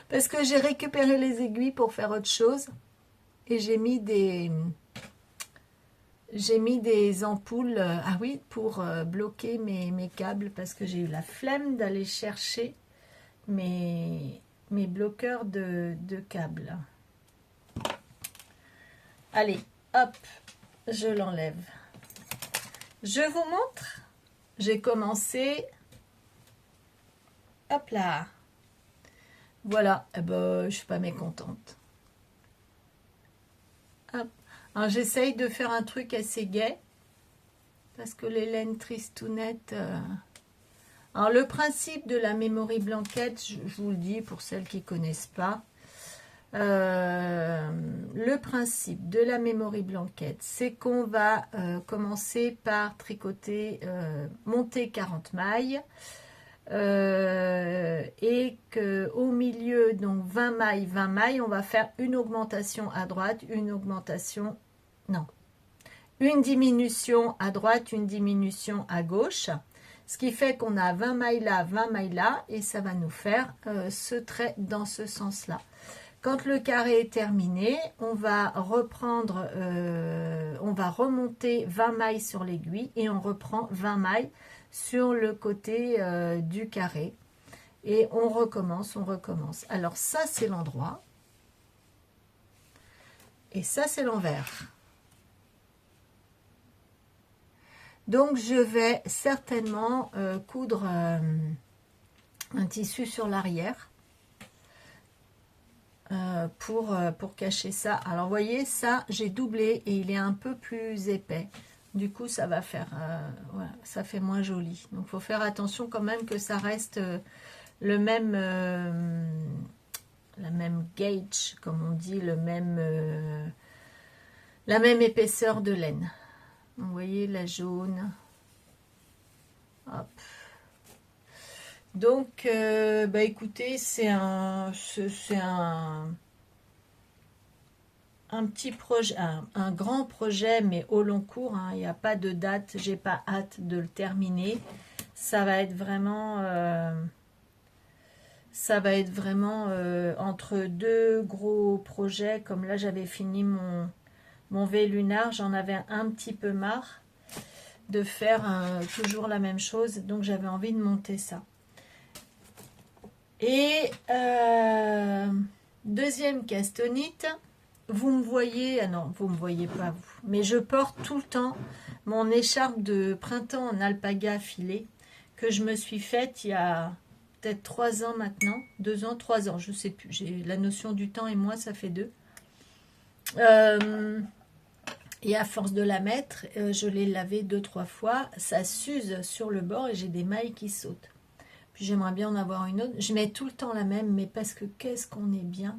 Parce que j'ai récupéré les aiguilles pour faire autre chose. Et j'ai mis des ampoules, ah oui, pour bloquer mes câbles, parce que j'ai eu la flemme d'aller chercher mes bloqueurs de câbles. Allez, hop, je l'enlève. Je vous montre. J'ai commencé. Hop là. Voilà, eh ben, je suis pas mécontente. Hop. Alors j'essaye de faire un truc assez gai, parce que les laines tristounettes... Alors le principe de la Memory blanquette, je vous le dis pour celles qui ne connaissent pas, le principe de la Memory blanquette, c'est qu'on va commencer par tricoter, monter 40 mailles, et qu'au milieu, donc 20 mailles, on va faire une augmentation à droite, une diminution à droite, une diminution à gauche. Ce qui fait qu'on a 20 mailles là, 20 mailles là, et ça va nous faire ce trait dans ce sens-là. Quand le carré est terminé, on va reprendre, on va remonter 20 mailles sur l'aiguille et on reprend 20 mailles sur le côté du carré. Et on recommence, on recommence. Alors ça, c'est l'endroit. Et ça, c'est l'envers. Donc, je vais certainement coudre un tissu sur l'arrière pour cacher ça. Alors, vous voyez, ça, j'ai doublé et il est un peu plus épais. Du coup, ça va faire, voilà, ça fait moins joli. Donc, il faut faire attention quand même que ça reste le même, la même gauge, comme on dit, la même épaisseur de laine. Vous voyez la jaune. Hop. Donc, bah écoutez, c'est un petit projet, un grand projet, mais au long cours. Hein. Il n'y a pas de date, j'ai pas hâte de le terminer. Ça va être vraiment, entre deux gros projets. Comme là, j'avais fini mon V lunar, j'en avais un petit peu marre de faire toujours la même chose, donc j'avais envie de monter ça. Et deuxième castonite, vous me voyez, ah non, vous me voyez pas vous, mais je porte tout le temps mon écharpe de printemps en alpaga filée que je me suis faite il y a peut-être 3 ans maintenant, 2 ans, 3 ans, je sais plus, j'ai la notion du temps et moi ça fait 2. Et à force de la mettre, je l'ai lavée 2-3 fois, ça s'use sur le bord et j'ai des mailles qui sautent. Puis j'aimerais bien en avoir une autre. Je mets tout le temps la même, mais parce que qu'est-ce qu'on est bien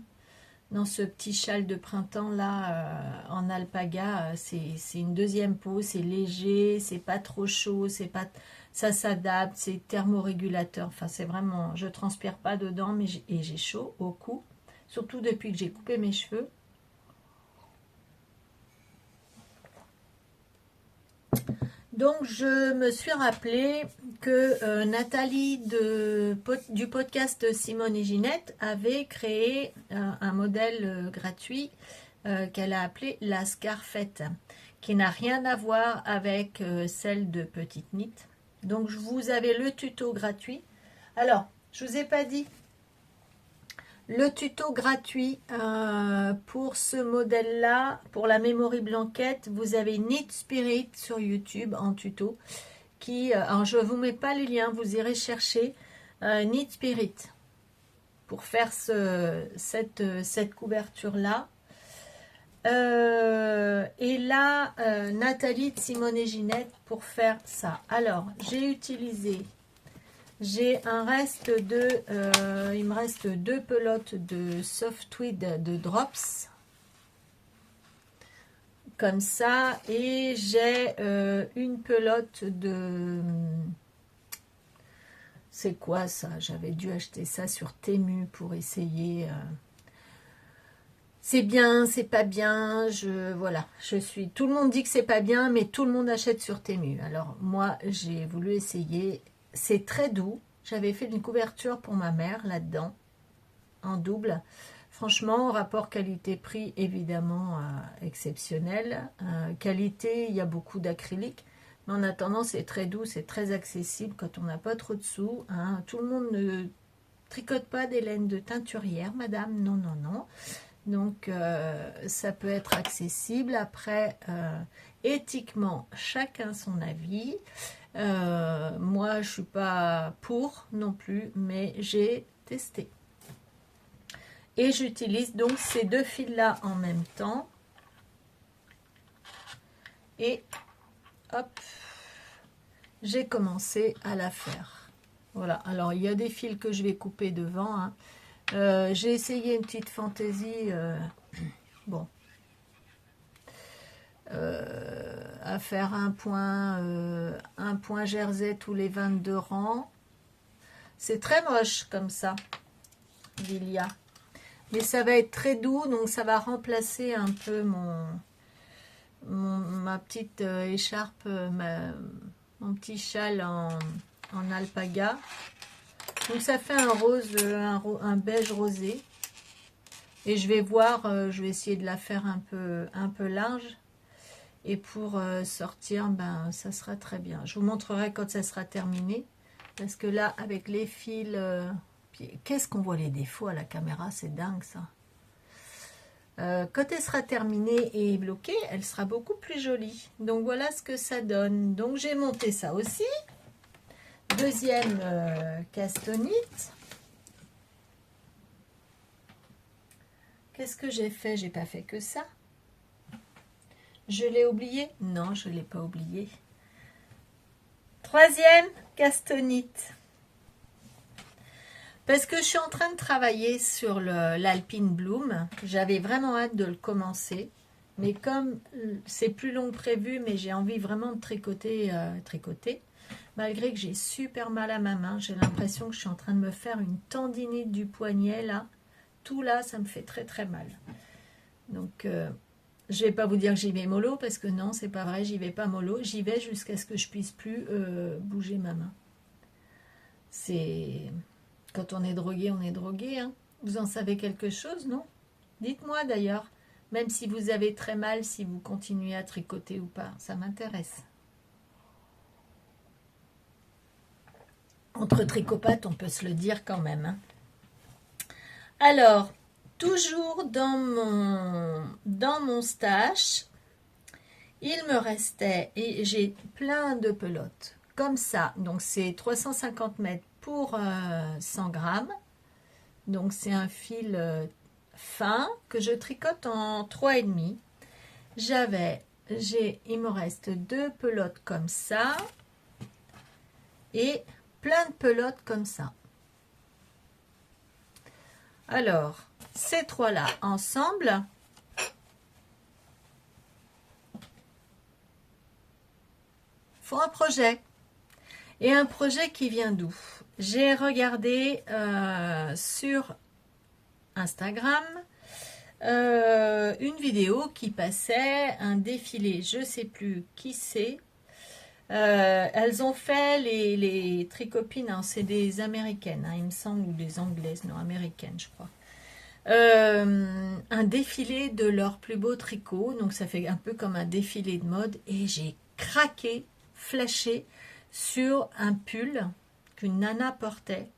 dans ce petit châle de printemps là en alpaga. C'est une deuxième peau, c'est léger, c'est pas trop chaud, c'est pas, ça s'adapte, c'est thermorégulateur. Enfin c'est vraiment, je transpire pas dedans, mais j'ai chaud au cou, surtout depuis que j'ai coupé mes cheveux. Donc, je me suis rappelé que Nathalie du podcast Simone et Ginette avait créé un modèle gratuit qu'elle a appelé la Scarfette, qui n'a rien à voir avec celle de Petite Knit. Donc, vous avez le tuto gratuit. Alors, je ne vous ai pas dit, le tuto gratuit pour ce modèle-là, pour la Memory Blanquette, vous avez Knit Spirit sur YouTube en tuto. Alors je ne vous mets pas les liens, vous irez chercher Knit Spirit pour faire cette couverture-là. Et là, Nathalie de Simone et Ginette pour faire ça. Alors, j'ai un reste il me reste 2 pelotes de softweed de drops, comme ça, et j'ai une pelote de, c'est quoi ça? J'avais dû acheter ça sur Temu pour essayer. C'est bien, c'est pas bien, voilà, tout le monde dit que c'est pas bien, mais tout le monde achète sur Temu. Alors moi, j'ai voulu essayer. C'est très doux. J'avais fait une couverture pour ma mère là-dedans, en double. Franchement, rapport qualité-prix, évidemment, exceptionnel. Qualité, il y a beaucoup d'acrylique. Mais en attendant, c'est très doux, c'est très accessible quand on n'a pas trop de sous. Hein. Tout le monde ne tricote pas des laines de teinturière, madame. Non, non, non. Donc, ça peut être accessible. Après, éthiquement, chacun son avis. Moi, je suis pas pour non plus, mais j'ai testé. Et j'utilise donc ces 2 fils-là en même temps. Et hop, j'ai commencé à la faire. Voilà, alors il y a des fils que je vais couper devant. Hein. J'ai essayé une petite fantaisie, bon, à faire un point jersey tous les 22 rangs. C'est très moche comme ça, Lilia. Mais ça va être très doux, donc ça va remplacer un peu ma petite écharpe, mon petit châle en alpaga. Donc ça fait un rose, un beige rosé. Et je vais voir, je vais essayer de la faire un peu large. Et pour sortir, ben ça sera très bien. Je vous montrerai quand ça sera terminé. Parce que là, avec les fils... qu'est-ce qu'on voit les défauts à la caméra? C'est dingue ça. Quand elle sera terminée et bloquée, elle sera beaucoup plus jolie. Donc voilà ce que ça donne. Donc j'ai monté ça aussi. Deuxième castonite. Qu'est-ce que j'ai fait? J'ai pas fait que ça. Je l'ai oublié? Non, je ne l'ai pas oublié. Troisième, Castonite. Parce que je suis en train de travailler sur l'Alpine Bloom. J'avais vraiment hâte de le commencer. Mais comme c'est plus long que prévu, mais j'ai envie vraiment de tricoter, malgré que j'ai super mal à ma main, j'ai l'impression que je suis en train de me faire une tendinite du poignet, là. Tout là, ça me fait très très mal. Donc, je vais pas vous dire que j'y vais mollo, parce que non, c'est pas vrai, j'y vais pas mollo. J'y vais jusqu'à ce que je puisse plus bouger ma main. C'est... Quand on est drogué, hein. Vous en savez quelque chose, non? Dites-moi d'ailleurs. Même si vous avez très mal, si vous continuez à tricoter ou pas, ça m'intéresse. Entre tricopates, on peut se le dire quand même. Hein. Alors, toujours dans mon stash, il me restait, et j'ai plein de pelotes, comme ça. Donc, c'est 350 mètres pour 100 grammes. Donc, c'est un fil... fin que je tricote en 3,5. Il me reste 2 pelotes comme ça et plein de pelotes comme ça. Alors, ces trois-là ensemble, font un projet. Et un projet qui vient d'où? J'ai regardé sur Instagram une vidéo qui passait un défilé, je sais plus qui c'est. Elles ont fait les tricopines, hein, c'est des américaines, hein, il me semble, ou des anglaises, non, américaines, je crois. Un défilé de leurs plus beaux tricots, donc ça fait un peu comme un défilé de mode, et j'ai craqué, flashé sur un pull qu'une nana portait.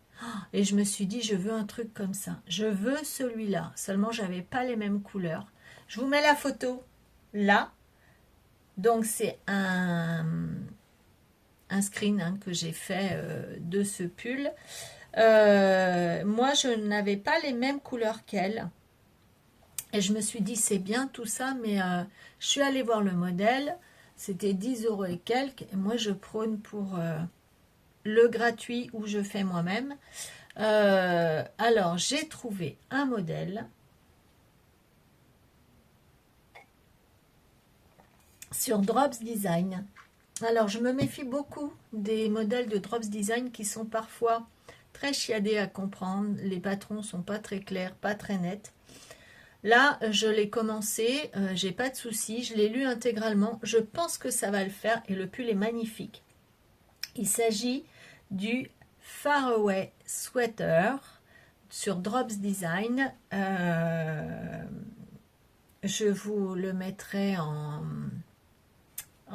Et je me suis dit, je veux un truc comme ça. Je veux celui-là. Seulement, j'avais pas les mêmes couleurs. Je vous mets la photo là. Donc, c'est un screen hein, que j'ai fait de ce pull. Moi, je n'avais pas les mêmes couleurs qu'elle. Et je me suis dit, c'est bien tout ça, mais je suis allée voir le modèle. C'était 10 € et quelques. Et moi, je prône pour... le gratuit où je fais moi-même. Alors, j'ai trouvé un modèle sur Drops Design. Alors, je me méfie beaucoup des modèles de Drops Design qui sont parfois très chiadés à comprendre. Les patrons sont pas très clairs, pas très nets. Là, je l'ai commencé, j'ai pas de souci, je l'ai lu intégralement. Je pense que ça va le faire et le pull est magnifique. Il s'agit du Faraway Sweater sur Drops Design. Je vous le mettrai en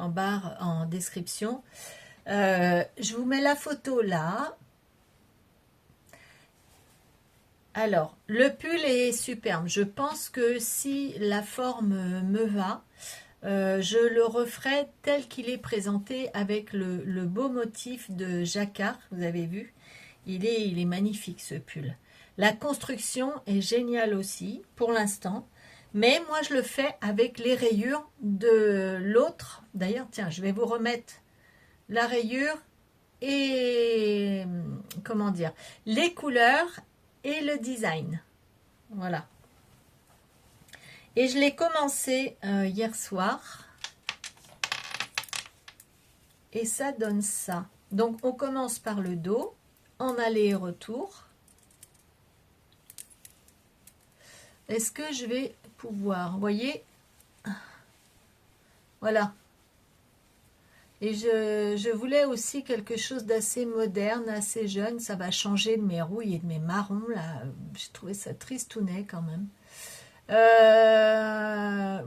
barre en description. Je vous mets la photo là. Alors, le pull est superbe. Je pense que si la forme me va, je le referai tel qu'il est présenté avec le beau motif de jacquard, vous avez vu, il est magnifique ce pull. La construction est géniale aussi pour l'instant, mais moi je le fais avec les rayures de l'autre. D'ailleurs, tiens, je vais vous remettre la rayure et comment dire, les couleurs et le design. Voilà. Et je l'ai commencé hier soir. Et ça donne ça. Donc, on commence par le dos, en aller et retour. Est-ce que je vais pouvoir, vous voyez? Voilà. Et je voulais aussi quelque chose d'assez moderne, assez jeune. Ça va changer de mes rouilles et de mes marrons. Là, j'ai trouvé ça tristounet quand même.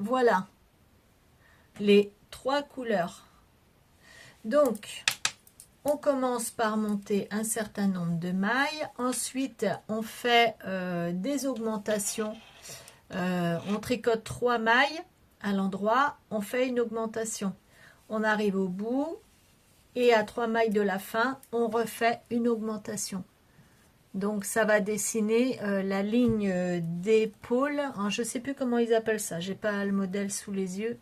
Voilà. Les 3 couleurs. Donc, on commence par monter un certain nombre de mailles. Ensuite, on fait des augmentations. On tricote 3 mailles à l'endroit. On fait une augmentation. On arrive au bout. Et à 3 mailles de la fin, on refait une augmentation. Donc, ça va dessiner la ligne d'épaule. Je ne sais plus comment ils appellent ça. Je n'ai pas le modèle sous les yeux.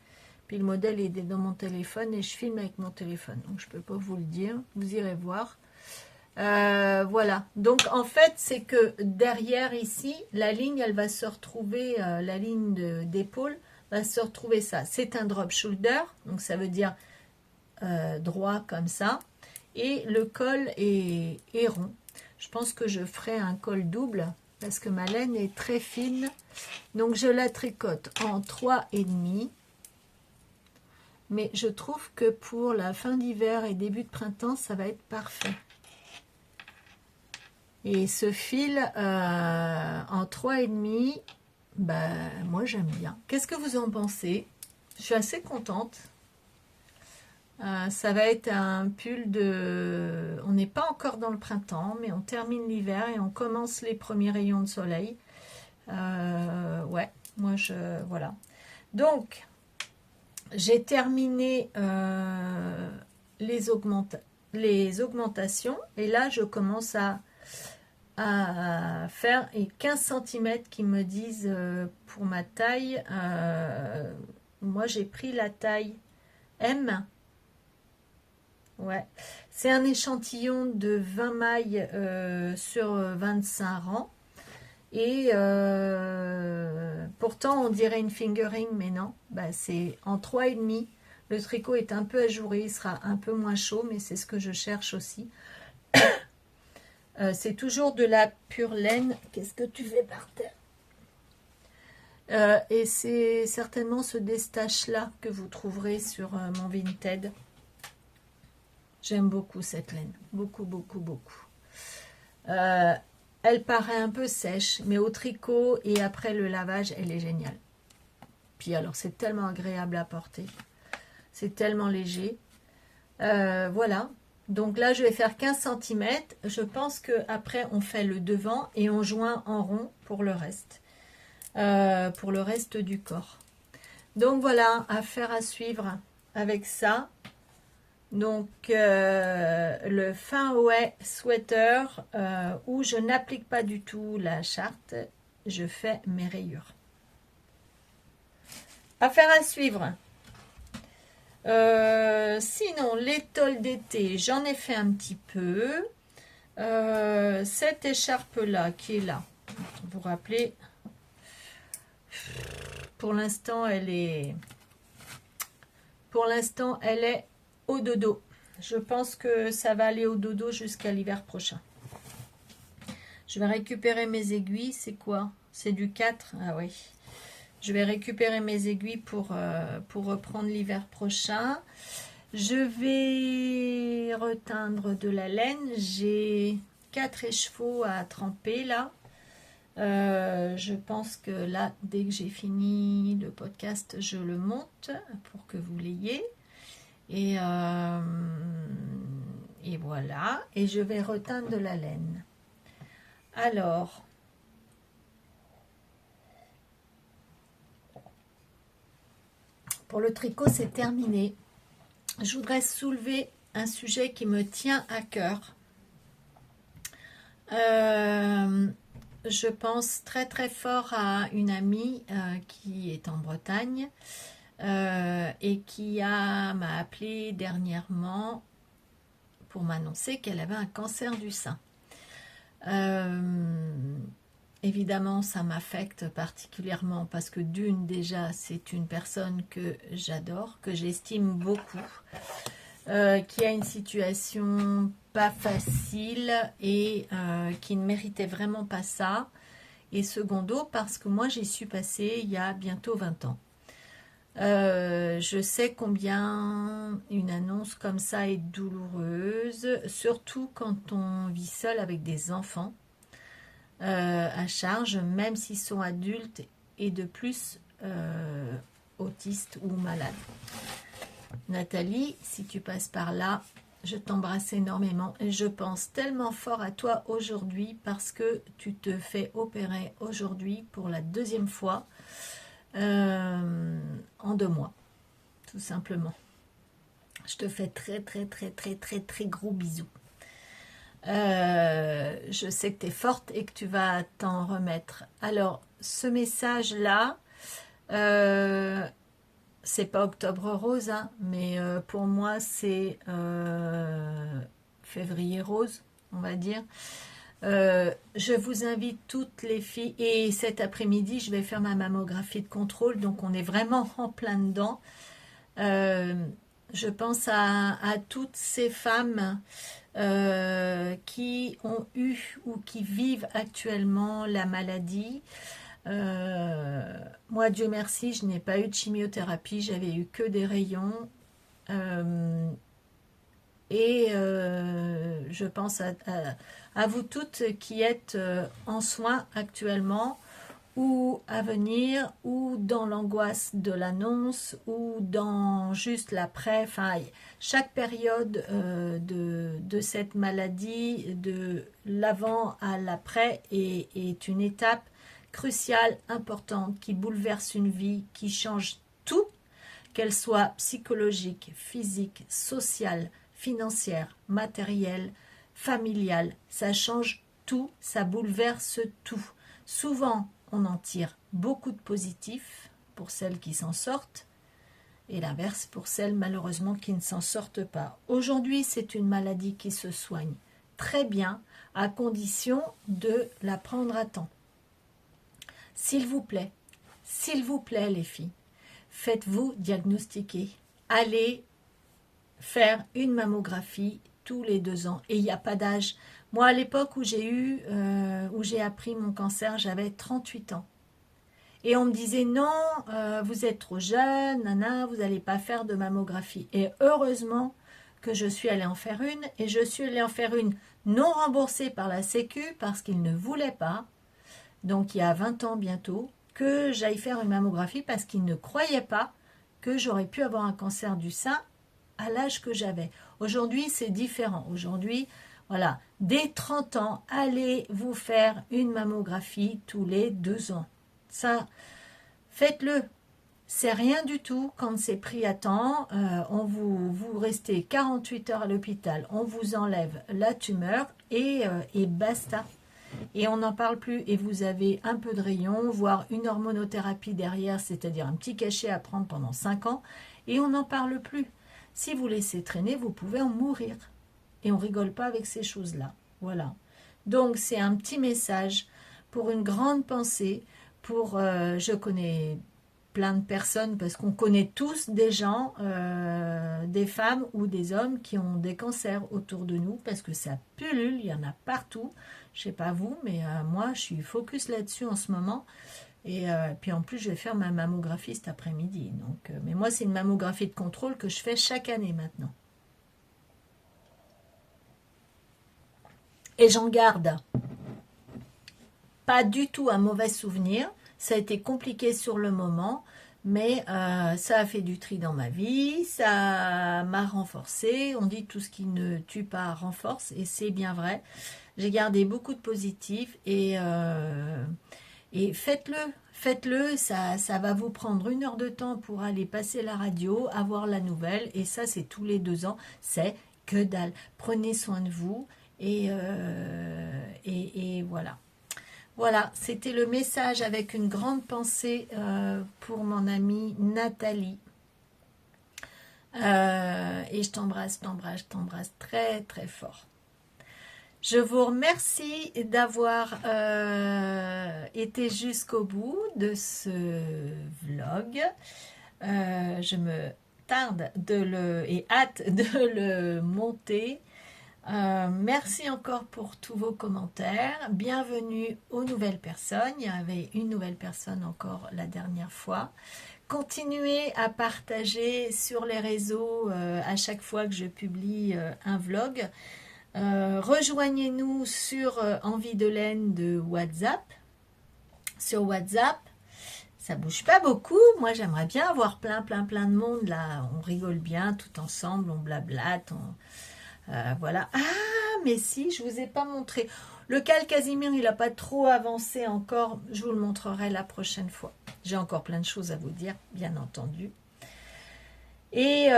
Puis le modèle est dans mon téléphone et je filme avec mon téléphone. Donc je ne peux pas vous le dire. Vous irez voir. Voilà. Donc en fait, c'est que derrière ici, la ligne, elle va se retrouver, la ligne d'épaule va se retrouver ça. C'est un drop shoulder. Donc ça veut dire droit comme ça. Et le col est rond. Je pense que je ferai un col double parce que ma laine est très fine. Donc je la tricote en 3,5. Mais je trouve que pour la fin d'hiver et début de printemps, ça va être parfait. Et ce fil en 3,5, bah, moi j'aime bien. Qu'est-ce que vous en pensez? Je suis assez contente. Ça va être un pull de... On n'est pas encore dans le printemps, mais on termine l'hiver et on commence les premiers rayons de soleil. Ouais, moi je... Voilà. Donc, j'ai terminé les augmentations. Et là, je commence à faire 15 cm qui me disent pour ma taille. Moi, j'ai pris la taille M. Ouais, c'est un échantillon de 20 mailles sur 25 rangs. Et pourtant, on dirait une fingering, mais non. Bah, c'est en 3,5. Le tricot est un peu ajouré, il sera un peu moins chaud, mais c'est ce que je cherche aussi. C'est toujours de la pure laine. Qu'est-ce que tu fais par terre? Et c'est certainement ce destache-là que vous trouverez sur mon Vinted. J'aime beaucoup cette laine. Beaucoup, beaucoup, beaucoup. Elle paraît un peu sèche, mais au tricot et après le lavage, elle est géniale. Puis alors, c'est tellement agréable à porter. C'est tellement léger. Voilà. Donc là, je vais faire 15 cm. Je pense qu'après, on fait le devant et on joint en rond pour le reste. Pour le reste du corps. Donc voilà, affaire à suivre avec ça. Donc le fin ouais sweater où je n'applique pas du tout la charte, je fais mes rayures. Affaire à suivre. Sinon, l'étole d'été, j'en ai fait un petit peu. Cette écharpe-là qui est là, vous vous rappelez, pour l'instant, elle est au dodo. Je pense que ça va aller au dodo jusqu'à l'hiver prochain. Je vais récupérer mes aiguilles. C'est quoi? C'est du 4. Ah oui. Je vais récupérer mes aiguilles pour reprendre l'hiver prochain. Je vais reteindre de la laine. J'ai 4 écheveaux à tremper là. Je pense que là, dès que j'ai fini le podcast, je le monte pour que vous l'ayez. Et voilà. Et je vais reteindre de la laine. Alors, pour le tricot, c'est terminé. Je voudrais soulever un sujet qui me tient à cœur. Je pense très très fort à une amie qui est en Bretagne et qui m'a appelé dernièrement pour m'annoncer qu'elle avait un cancer du sein. Évidemment, ça m'affecte particulièrement parce que d'une, déjà, c'est une personne que j'adore, que j'estime beaucoup, qui a une situation pas facile et qui ne méritait vraiment pas ça. Et secondo, parce que moi, j'y suis passée il y a bientôt 20 ans. Je sais combien une annonce comme ça est douloureuse, surtout quand on vit seul avec des enfants à charge, même s'ils sont adultes et de plus autistes ou malades. Nathalie, si tu passes par là, je t'embrasse énormément et je pense tellement fort à toi aujourd'hui parce que tu te fais opérer aujourd'hui pour la 2e fois en 2 mois, tout simplement. Je te fais très très très très très très gros bisous. Je sais que tu es forte et que tu vas t'en remettre. Alors, ce message-là, c'est pas Octobre Rose, hein, mais pour moi, c'est Février Rose, on va dire. Je vous invite toutes les filles, et cet après-midi, je vais faire ma mammographie de contrôle, donc on est vraiment en plein dedans. Euh, je pense à toutes ces femmes qui ont eu ou qui vivent actuellement la maladie. Moi, Dieu merci, je n'ai pas eu de chimiothérapie, j'avais eu que des rayons. Euh, je pense à vous toutes qui êtes en soins actuellement, ou à venir, ou dans l'angoisse de l'annonce, ou dans juste l'après. Enfin, chaque période de cette maladie, de l'avant à l'après, est une étape cruciale, importante, qui bouleverse une vie, qui change tout, qu'elle soit psychologique, physique, sociale, financière, matérielle, familiale. Ça change tout, ça bouleverse tout. Souvent, on en tire beaucoup de positifs pour celles qui s'en sortent, et l'inverse pour celles malheureusement qui ne s'en sortent pas. Aujourd'hui, c'est une maladie qui se soigne très bien, à condition de la prendre à temps. S'il vous plaît les filles, faites-vous diagnostiquer. Allez faire une mammographie tous les 2 ans, et il n'y a pas d'âge. Moi, à l'époque où j'ai appris mon cancer, j'avais 38 ans. Et on me disait, non, vous êtes trop jeune, nana, vous n'allez pas faire de mammographie. Et heureusement que je suis allée en faire une, et je suis allée en faire une non remboursée par la Sécu, parce qu'ils ne voulaient pas, donc il y a 20 ans bientôt, que j'aille faire une mammographie, parce qu'ils ne croyaient pas que j'aurais pu avoir un cancer du sein à l'âge que j'avais. Aujourd'hui, c'est différent. Aujourd'hui, voilà, dès 30 ans, allez vous faire une mammographie tous les 2 ans. Ça, faites-le. C'est rien du tout quand c'est pris à temps. Vous restez 48 heures à l'hôpital, on vous enlève la tumeur et basta. Et on n'en parle plus. Et vous avez un peu de rayon, voire une hormonothérapie derrière, c'est-à-dire un petit cachet à prendre pendant 5 ans, et on n'en parle plus. Si vous laissez traîner, vous pouvez en mourir. Et on rigole pas avec ces choses-là. Voilà. Donc, c'est un petit message pour une grande pensée. Je connais plein de personnes, parce qu'on connaît tous des gens, des femmes ou des hommes qui ont des cancers autour de nous, parce que ça pullule, il y en a partout. Je sais pas vous, mais moi, je suis focus là-dessus en ce moment. Et puis en plus, je vais faire ma mammographie cet après-midi. Donc, mais moi, c'est une mammographie de contrôle que je fais chaque année maintenant. Et j'en garde pas du tout un mauvais souvenir. Ça a été compliqué sur le moment, mais ça a fait du tri dans ma vie, ça m'a renforcé. On dit tout ce qui ne tue pas renforce, et c'est bien vrai. J'ai gardé beaucoup de positifs, et faites-le, ça va vous prendre 1 heure de temps pour aller passer la radio, avoir la nouvelle, et ça, c'est tous les 2 ans, c'est que dalle. Prenez soin de vous, et voilà. Voilà, c'était le message avec une grande pensée pour mon amie Nathalie. Et je t'embrasse très très fort. Je vous remercie d'avoir été jusqu'au bout de ce vlog. Je me tarde et hâte de le monter. Merci encore pour tous vos commentaires. Bienvenue aux nouvelles personnes. Il y avait une nouvelle personne encore la dernière fois. Continuez à partager sur les réseaux à chaque fois que je publie un vlog. Rejoignez-nous sur Envie de laine de WhatsApp. Sur WhatsApp, ça bouge pas beaucoup. Moi, j'aimerais bien avoir plein de monde là. On rigole bien tout ensemble, on blablate. Voilà. Ah, mais si, je vous ai pas montré. Le cal Casimir, il n'a pas trop avancé encore. Je vous le montrerai la prochaine fois. J'ai encore plein de choses à vous dire, bien entendu. Et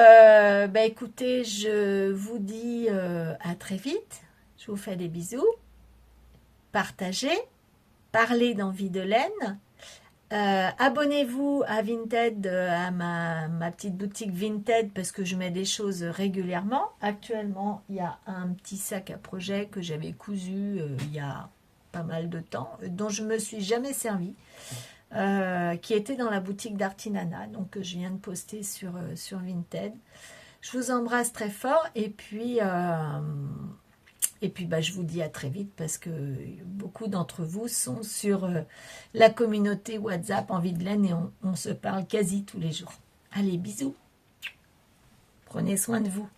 écoutez, je vous dis à très vite. Je vous fais des bisous. Partagez. Parlez d'Envie de laine. Abonnez-vous à Vinted, à ma petite boutique Vinted, parce que je mets des choses régulièrement. Actuellement, il y a un petit sac à projet que j'avais cousu il y a pas mal de temps, dont je me suis jamais servi, qui était dans la boutique d'Artinana, donc que je viens de poster sur Vinted. Je vous embrasse très fort et puis bah, je vous dis à très vite parce que beaucoup d'entre vous sont sur la communauté WhatsApp Envie de laine et on se parle quasi tous les jours. Allez, bisous. Prenez soin de vous.